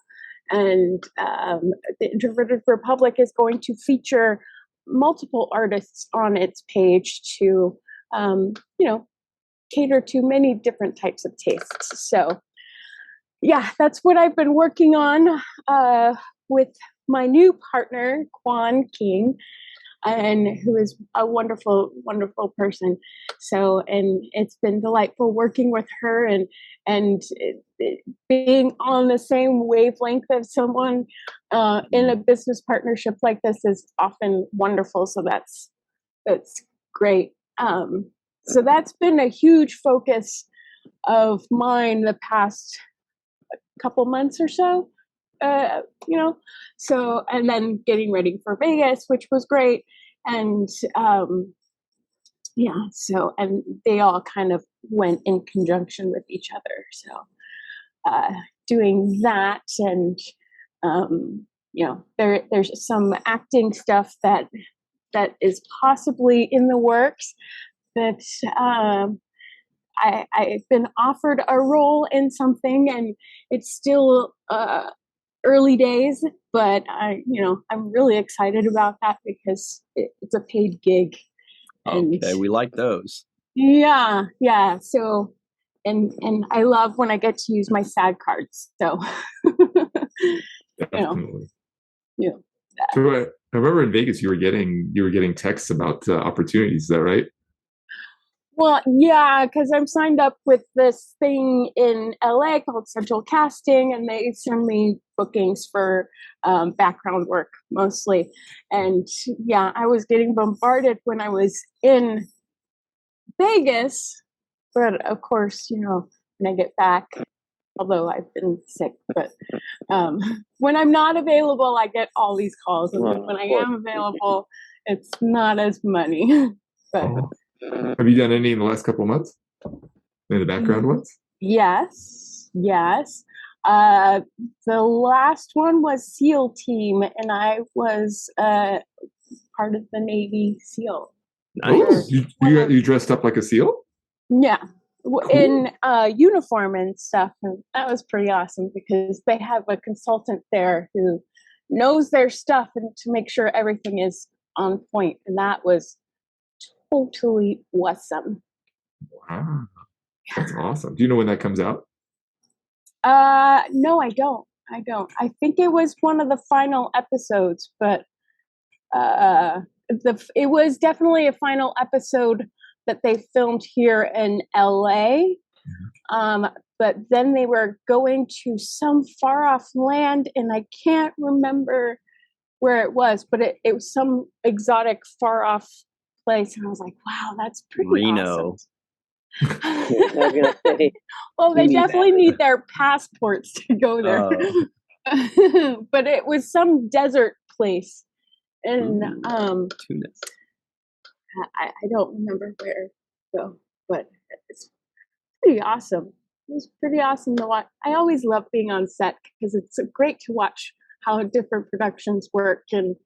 And the Introverted Republic is going to feature multiple artists on its page to, cater to many different types of tastes. So, yeah, that's what I've been working on with my new partner, Quan King, and who is a wonderful, wonderful person. So, and it's been delightful working with her and being on the same wavelength of someone in a business partnership like this is often wonderful. So that's great. So that's been a huge focus of mine the past couple months or so. So, and then getting ready for Vegas, which was great. And, so, and they all kind of went in conjunction with each other. So, doing that and, there's some acting stuff that is possibly in the works that, I've been offered a role in something, and it's still early days, but I'm really excited about that because it's a paid gig. Okay, we like those. Yeah. So, and I love when I get to use my SAG cards. So, you know, that. So I remember in Vegas you were getting texts about opportunities. Is that right? Well, yeah, because I'm signed up with this thing in LA called Central Casting, and they send me bookings for background work mostly. And yeah, I was getting bombarded when I was in Vegas. But of course, when I get back, although I've been sick, but when I'm not available, I get all these calls. And then when I am available, it's not as money. But have you done any in the last couple of months? In the background ones? yes. The last one was SEAL team, and I was part of the Navy SEAL. Nice. You dressed up like a SEAL? Yeah. Cool. In uniform and stuff, and that was pretty awesome because they have a consultant there who knows their stuff and to make sure everything is on point, and that was totally awesome. Wow, that's awesome. Do you know when that comes out? No, I don't. I think it was one of the final episodes, but it was definitely a final episode that they filmed here in LA. But then they were going to some far off land, and I can't remember where it was, but it was some exotic far off place, and I was like, wow, that's pretty Reno. awesome. Well, they definitely need their passports to go there. But it was some desert place, and Tunis. I don't remember where though, but it's pretty awesome. It was pretty awesome to watch. I always love being on set because it's great to watch how different productions work, and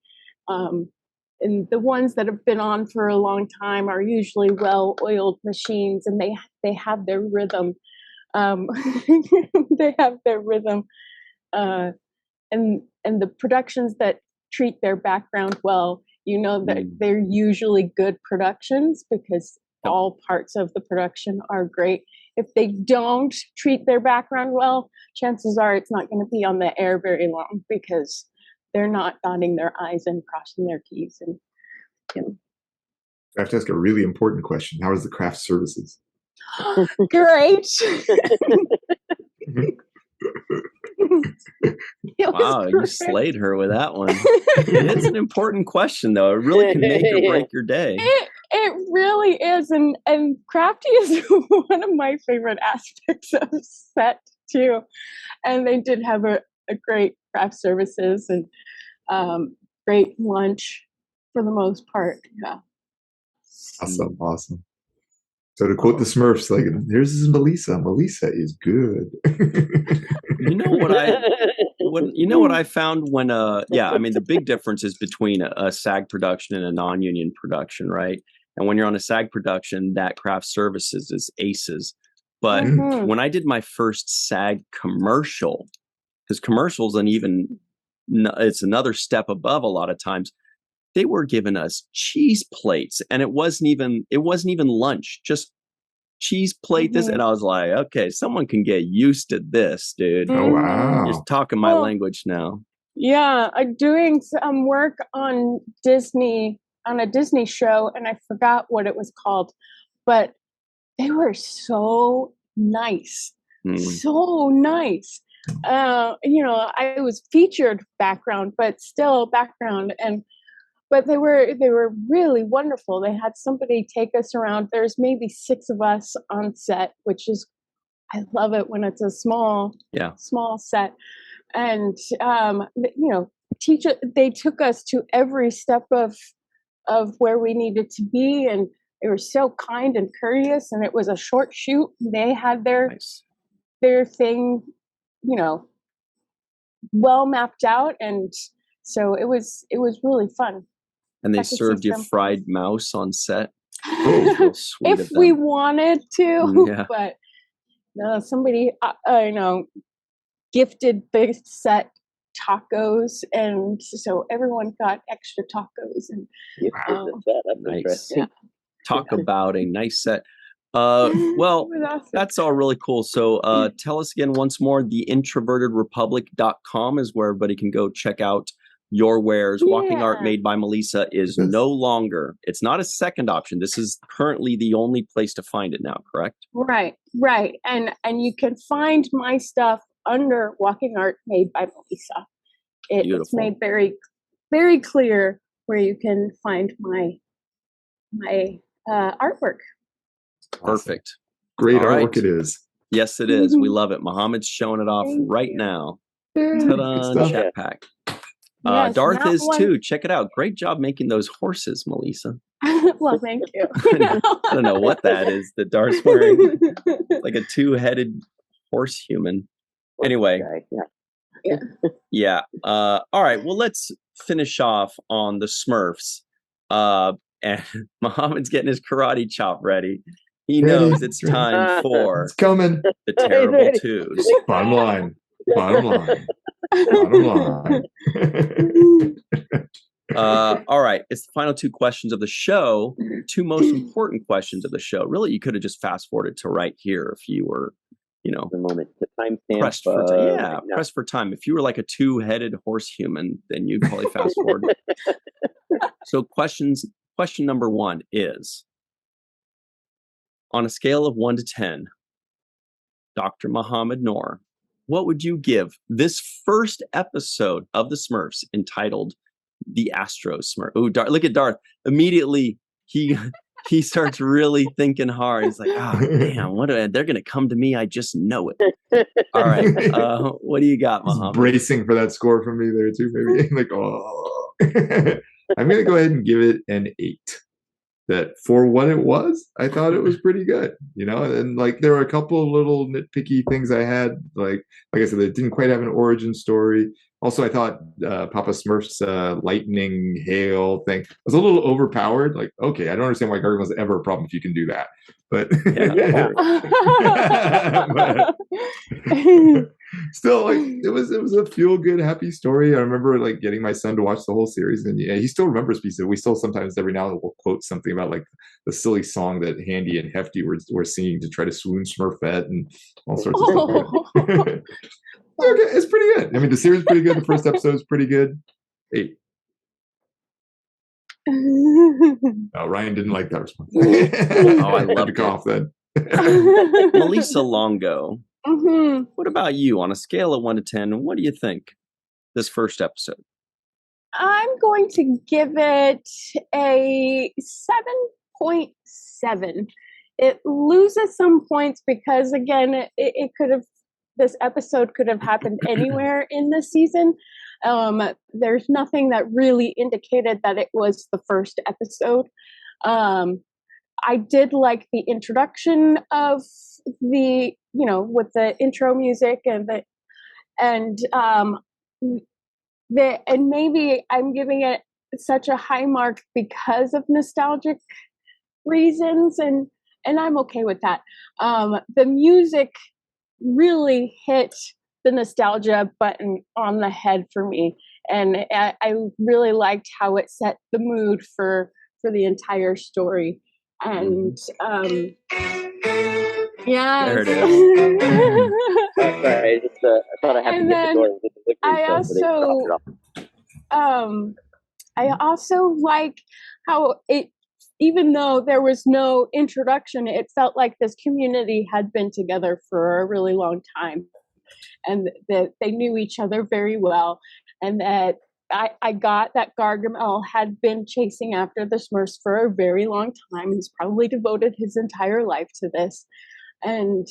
the ones that have been on for a long time are usually well-oiled machines, and they have their rhythm. They have their rhythm, and the productions that treat their background well, that they're usually good productions because all parts of the production are great. If they don't treat their background well, chances are it's not going to be on the air very long because they're not dotting their I's and crossing their T's. And I have to ask a really important question. How is the craft services? Great. Wow, you slayed her with that one. It's an important question, though. It really can make or break your day. It really is, and crafty is one of my favorite aspects of set too. And they did have a great craft services and great lunch for the most part. Yeah. Awesome. So to quote the Smurfs, like, here's this Malissa. Malissa is good. You know what I found when the big difference is between a SAG production and a non-union production, right? And when you're on a SAG production, that craft services is aces. But when I did my first SAG commercial, because commercials it's another step above a lot of times, they were giving us cheese plates, and it wasn't even lunch, just cheese plate this, and I was like, okay, someone can get used to this, dude. Oh wow. Just talking my language now. Yeah, I'm doing some work on a Disney show, and I forgot what it was called, but they were so nice. So nice. I was featured background, but still background, but they were really wonderful. They had somebody take us around. There's maybe 6 of us on set, which is, I love it when it's a small set. And they took us to every step of where we needed to be, and they were so kind and courteous. And it was a short shoot. They had their thing, well mapped out, and so it was really fun. And they served you fried mouse on set. If we wanted to, but no, somebody gifted the set tacos, and so everyone got extra tacos. And nice. Yeah. Talk about a nice set. Well, awesome. That's all really cool. So tell us again once more, theintrovertedrepublic.com is where everybody can go check out your wares. Walking art Yeah. made by Malissa is no longer, it's not a second option. This is currently the only place to find it now, correct? Right. And you can find my stuff under Walking Art made by Malissa. It's Beautiful. made very, very clear where you can find my artwork. Perfect. Great All right. artwork it is. Yes, it is. We love it. Muhammad's showing it off Thank right you. now. Good Ta-da, stuff. chat pack. Yes, Darth that is one- too. Check it out. Great job making those horses, Malissa. Well, thank you. I don't know what that is that Darth's wearing. Like a two-headed horse human. Anyway. Yeah. Yeah. All right. Well, let's finish off on the Smurfs. And Muhammad's getting his karate chop ready. He Ready. knows it's time for It's coming. the terrible ready. twos. Bottom line. Bottom line. Bottom line. All right. It's the final two questions of the show. Two most important questions of the show. Really, you could have just fast forwarded to right here if you were, The moment, the timestamp. pressed for time. Yeah, right now. pressed for time. If you were like a two-headed horse human, then you'd probably fast forward. So question number one is, on a scale of 1 to 10, Dr. Muhammad Noor, what would you give this first episode of the Smurfs entitled The Astro Smurf? Oh, look at Darth. Immediately, he starts really thinking hard. He's like, oh, damn, they're going to come to me. I just know it. All right. What do you got, He's Muhammad? bracing for that score from me there, too, maybe. Like, oh. I'm going to go ahead and give it an 8. That for what it was, I thought it was pretty good, and like there were a couple of little nitpicky things I had, like I said, it didn't quite have an origin story. Also, I thought Papa Smurf's lightning hail thing was a little overpowered. Like, okay, I don't understand why Gargamel was ever a problem if you can do that, but, but still, like it was a feel good, happy story. I remember like getting my son to watch the whole series, and he still remembers pieces. We still sometimes every now and then will quote something about like the silly song that Handy and Hefty were singing to try to swoon Smurfette and all sorts of stuff. Okay, it's pretty good. I mean, the series is pretty good. The first episode is pretty good. 8. Oh, Ryan didn't like that response. I Had to loved cough then. Malissa Longo, Mhm. what about you? On a scale of 1 to 10, what do you think this first episode? I'm going to give it a 7.7. It loses some points because, again, it could have, this episode could have happened anywhere in the season. There's nothing that really indicated that it was the first episode. I did like the introduction of the, with the intro music and maybe I'm giving it such a high mark because of nostalgic reasons, and I'm okay with that. The music really hit the nostalgia button on the head for me, and I really liked how it set the mood for the entire story. And yeah, There it is. Sorry, I thought I had to And get the then door. With the I so they dropped it off. I also like how it, even though there was no introduction, it felt like this community had been together for a really long time, and that they knew each other very well, and that I got that Gargamel had been chasing after the Smurfs for a very long time. He's probably devoted his entire life to this. And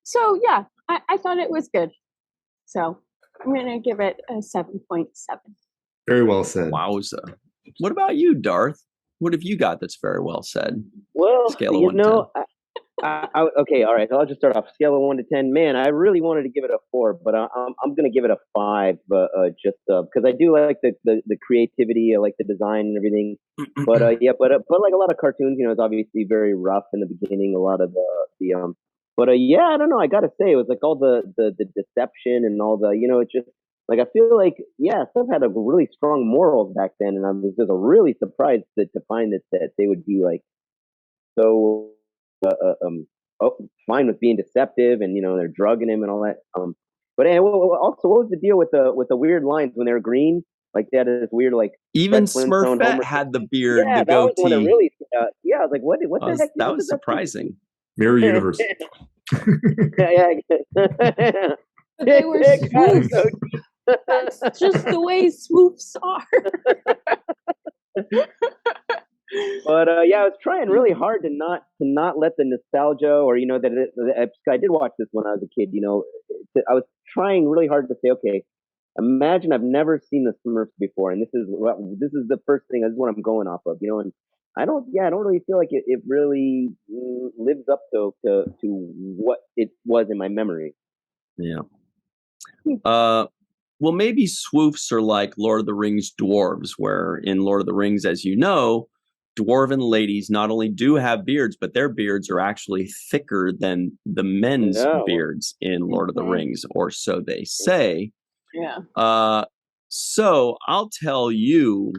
so, yeah, I thought it was good. So I'm going to give it a 7.7. Very well said. Wowza. What about you, Darth? What have you got that's very well said? Well, Scale of 1 to 10. Okay, all right. So I'll just start off. Scale of 1 to 10. Man, I really wanted to give it a 4, but I'm gonna give it a 5. Just because I do like the creativity, I like the design and everything. But but like a lot of cartoons, it's obviously very rough in the beginning. A lot of the But yeah, I don't know. I gotta say, it was like all the deception and all the, it's just like I feel like stuff had a really strong morals back then, and I was just really surprised to find that they would be like so fine with being deceptive, and they're drugging him and all that. But also, what was the deal with the weird lines when they were green? Like they had this weird like Even Fred Flintstone Smurfette Homer. had the beard, Yeah, the that was the one that goatee. really. Yeah, I was like, what the heck? That What was did that do? surprising. Mirror universe. Yeah. But they were Smurfs. That's just the way Smurfs are. But yeah, I was trying really hard to not let the nostalgia, or I did watch this when I was a kid. I was trying really hard to say, okay, imagine I've never seen the Smurfs before, and this is the first thing. This is what I'm going off of, and I don't really feel like it really lives up to what it was in my memory. Yeah. Well, maybe swoofs are like Lord of the Rings dwarves, where in Lord of the Rings, as you know, dwarven ladies not only do have beards, but their beards are actually thicker than the men's beards in Lord of the Rings, or so they say. Yeah. So I'll tell you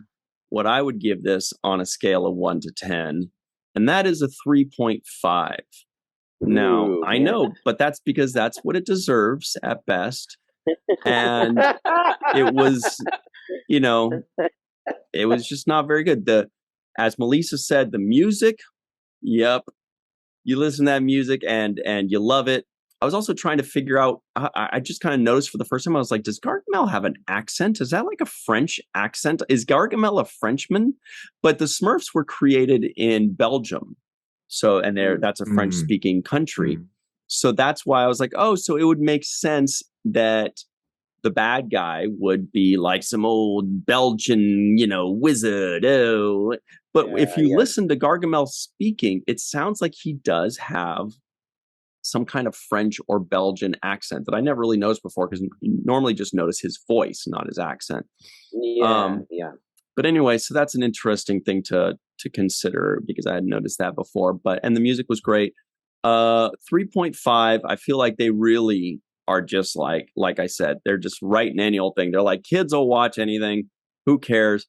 what I would give this on a scale of 1 to 10, and that is a 3.5. Now, Ooh, I know, but that's because that's what it deserves at best. And it was, it was just not very good. As Malissa said, the music, yep, you listen to that music and you love it. I was also trying to figure out, I just kind of noticed for the first time, I was like, does Gargamel have an accent? Is that like a French accent? Is Gargamel a Frenchman? But the Smurfs were created in Belgium. So, and that's a French speaking country. So that's why I was like, oh, so it would make sense that the bad guy would be like some old Belgian, wizard. Oh, but if you listen to Gargamel speaking, it sounds like he does have some kind of French or Belgian accent that I never really noticed before, because you normally just notice his voice, not his accent. Yeah. But anyway, so that's an interesting thing to consider, because I hadn't noticed that before. And the music was great. 3.5. I feel like they really are just like I said, they're just writing any old thing. They're like, kids will watch anything. Who cares?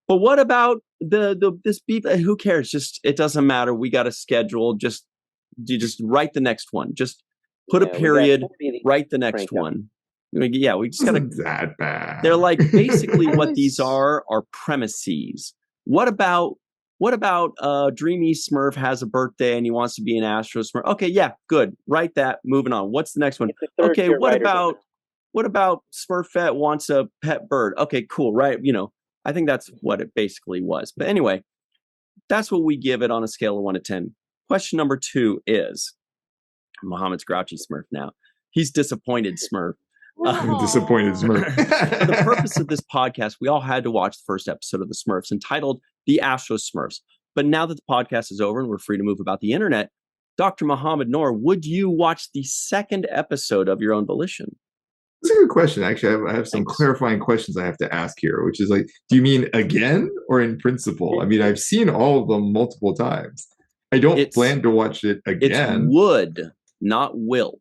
But what about this beef? Who cares? Just, it doesn't matter. We got a schedule. You just write the next one. Just put a period, write the next one. Yeah, we just gotta. That bad. They're like, basically what these are premises. What about Dreamy Smurf has a birthday and he wants to be an Astro Smurf? Okay, yeah, good. Write that. Moving on. What's the next one? Okay, what about Smurfette wants a pet bird? Okay, cool. Right. I think that's what it basically was. But anyway, that's what we give it on a scale of 1 to 10. Question number 2 is Muhammad's grouchy Smurf now. He's disappointed Smurf. Disappointed Smurf. For the purpose of this podcast, we all had to watch the first episode of the Smurfs, entitled The Astro Smurfs. But now that the podcast is over and we're free to move about the internet, Dr. Muhammad Noor, would you watch the second episode of your own volition? That's a good question. Actually, I have some clarifying questions I have to ask here, which is like, do you mean again or in principle? I mean, I've seen all of them multiple times. I don't plan to watch it again. It's would, not will.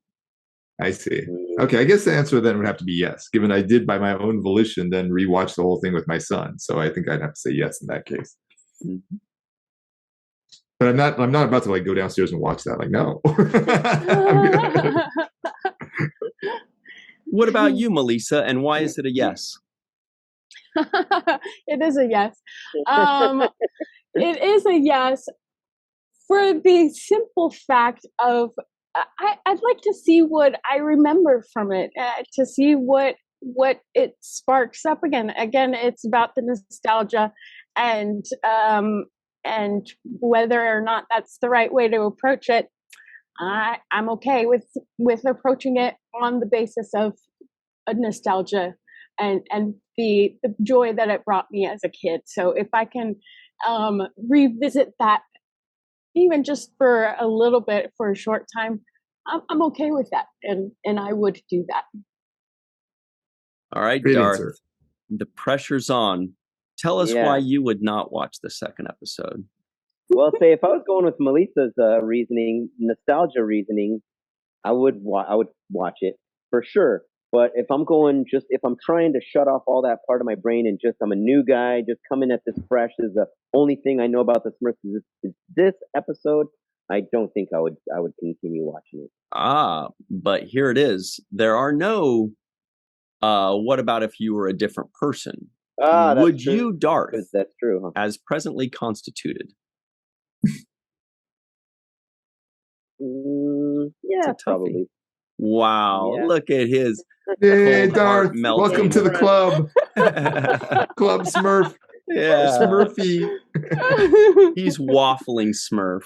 I see. Okay, I guess the answer then would have to be yes, given I did by my own volition then rewatch the whole thing with my son. So I think I'd have to say yes in that case. Mm-hmm. But I'm not about to like go downstairs and watch that. Like, no. What about you, Malissa? And why is it a yes? It is a yes. It is a yes for the simple fact of I'd like to see what I remember from it, to see what it sparks up again. Again, it's about the nostalgia and whether or not that's the right way to approach it. I'm okay with approaching it on the basis of a nostalgia and the joy that it brought me as a kid. So if I can revisit that, even just for a little bit, for a short time, I'm okay with that, and I would do that. All right, Great Darth, answer. The pressure's on. Tell us why you would not watch the second episode. Well, say if I was going with Melissa's nostalgia reasoning, I would watch it for sure. But if I'm trying to shut off all that part of my brain and I'm a new guy, just coming at this fresh, is the only thing I know about the Smurfs is this episode, I don't think I would continue watching it. But here it is. There are no what about if you were a different person? Would you, Darth, that's true, huh? as presently constituted? Yeah, probably. Wow, Yeah. Look at his Hey, cold heart Darth, melting. welcome to the club. Club Smurf. Yeah. Smurfy. He's waffling Smurf.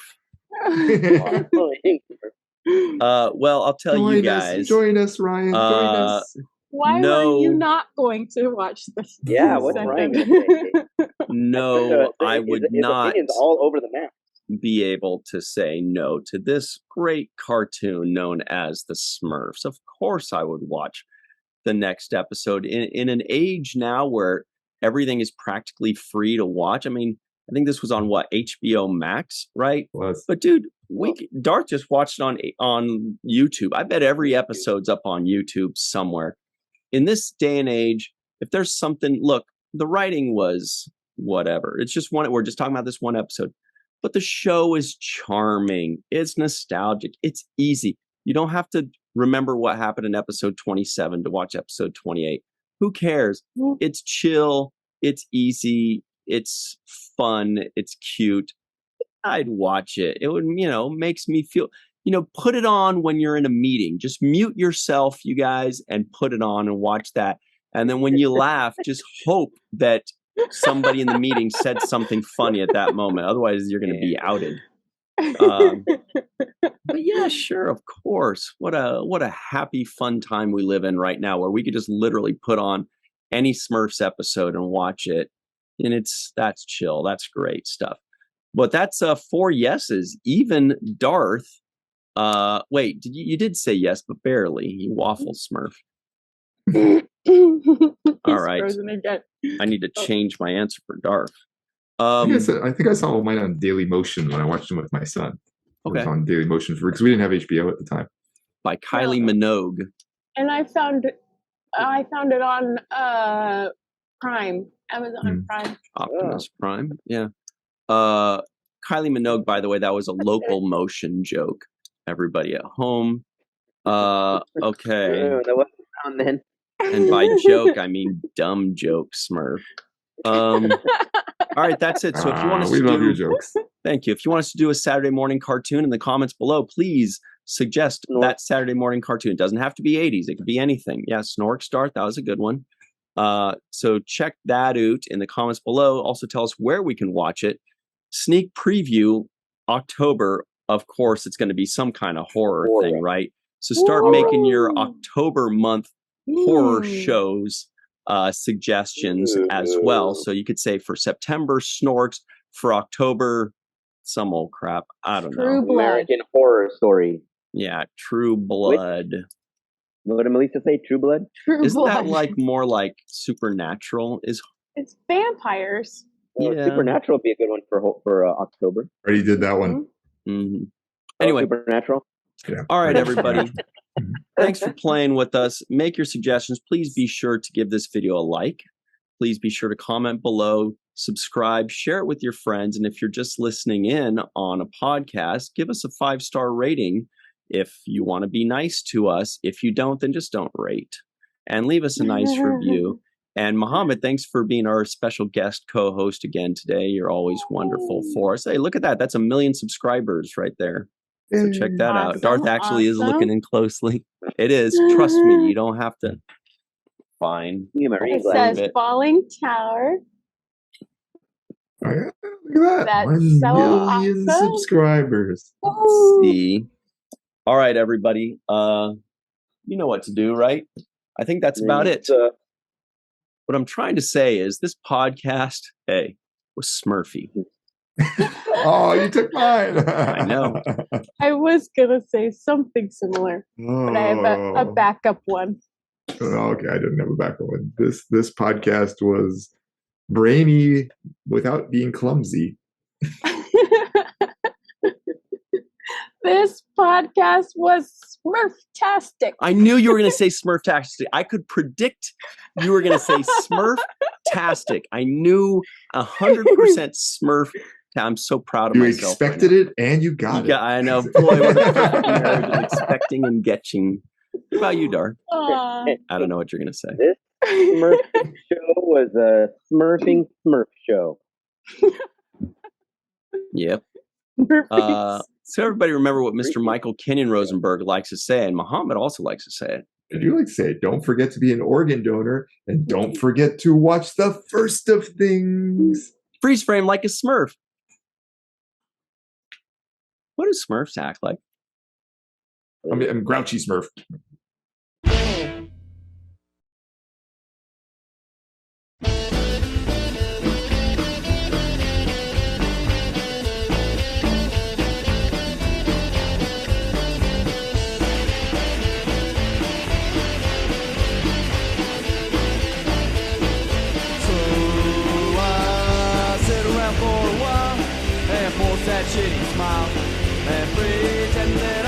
Well, I'll tell you guys. Join us, Ryan. Join us. Why were you not going to watch this? Yeah, what's Ryan going to say? No, I would not. His opinion's all over the map. Be able to say no to this great cartoon known as the Smurfs. Of course, I would watch the next episode in an age now where everything is practically free to watch. I mean, I think this was on what, HBO Max, right? Was. But dude, Darth just watched it on YouTube. I bet every episode's up on YouTube somewhere. In this day and age, if there's something, look, the writing was whatever. It's just one. We're just talking about this one episode. But the show is charming. It's nostalgic. It's easy. You don't have to remember what happened in episode 27 to watch episode 28. Who cares? It's chill. It's easy. It's fun. It's cute. I'd watch it. It would, makes me feel, put it on when you're in a meeting. Just mute yourself, you guys, and put it on and watch that. And then when you laugh, just hope that somebody in the meeting said something funny at that moment. Otherwise, you're going to be outed. But yeah, sure, of course. What a happy, fun time we live in right now, where we could just literally put on any Smurfs episode and watch it, and that's chill. That's great stuff. But that's 4 yeses. Even Darth. Wait, you did say yes, but barely. You waffle Smurf. All right. I need to change my answer for Darth. I think I saw mine on Daily Motion when I watched them with my son. Okay. It was on Daily Motion because we didn't have HBO at the time. By Kylie Minogue. And I found it on Prime, Amazon Prime. Optimus Prime, yeah. Kylie Minogue, by the way, that was a local motion joke. Everybody at home. Okay. That wasn't around then. And by joke, I mean dumb joke, Smurf. All right, that's it. So if you want us we love your jokes. Thank you. If you want us to do a Saturday morning cartoon in the comments below, please suggest that Saturday morning cartoon. It doesn't have to be 80s. It could be anything. Yeah, Snork Darth, that was a good one. So check that out in the comments below. Also tell us where we can watch it. Sneak preview, October. Of course, it's going to be some kind of horror thing, right? So start making your October month horror shows suggestions as well. So you could say for September, Snorks, for October, some old crap. I don't know. American Horror Story. Yeah, True Blood. What did Melissa say? True Blood? Isn't that like more like Supernatural? It's vampires. Yeah. Supernatural would be a good one for October. Already did that one. Mm-hmm. Anyway. Supernatural? Yeah. All right, everybody. Thanks for playing with us. Make your suggestions. Please be sure to give this video a like. Please be sure to comment below, subscribe, share it with your friends. And if you're just listening in on a podcast, give us a 5-star rating if you want to be nice to us. If you don't, then just don't rate. And leave us a nice review. And Muhammad, thanks for being our special guest co-host again today. You're always wonderful for us. Hey, look at that. That's 1 million subscribers right there. So check that out. Darth actually is looking in closely. It is. Trust me. You don't have to. Fine. It says Fallingtower. Oh, yeah. Look at that. That's 1 so million awesome. Subscribers. Ooh. See. All right, everybody. You know what to do, right? I think that's about it. What I'm trying to say is this podcast, hey, was Smurfy. Oh, you took mine. I know. I was going to say something similar, but I have a backup one. Okay, I didn't have a backup one. This podcast was brainy without being clumsy. This podcast was Smurftastic. I knew you were going to say Smurftastic. I could predict you were going to say Smurftastic. I knew 100% I'm so proud of You myself. expected it and you got it. I know. Boy, what a perfect marriage of expecting and getching. What about you, Dar? I don't know what you're going to say. This Smurf show was a smurfing Smurf show. Yep. So everybody remember what Mr. Michael Kenyon Rosenberg likes to say, and Muhammad also likes to say it. I do like to say, don't forget to be an organ donor, and don't forget to watch the first of things. Freeze frame like a Smurf. What do Smurfs act like? I'm Grouchy Smurf. That shitty smile and pretend that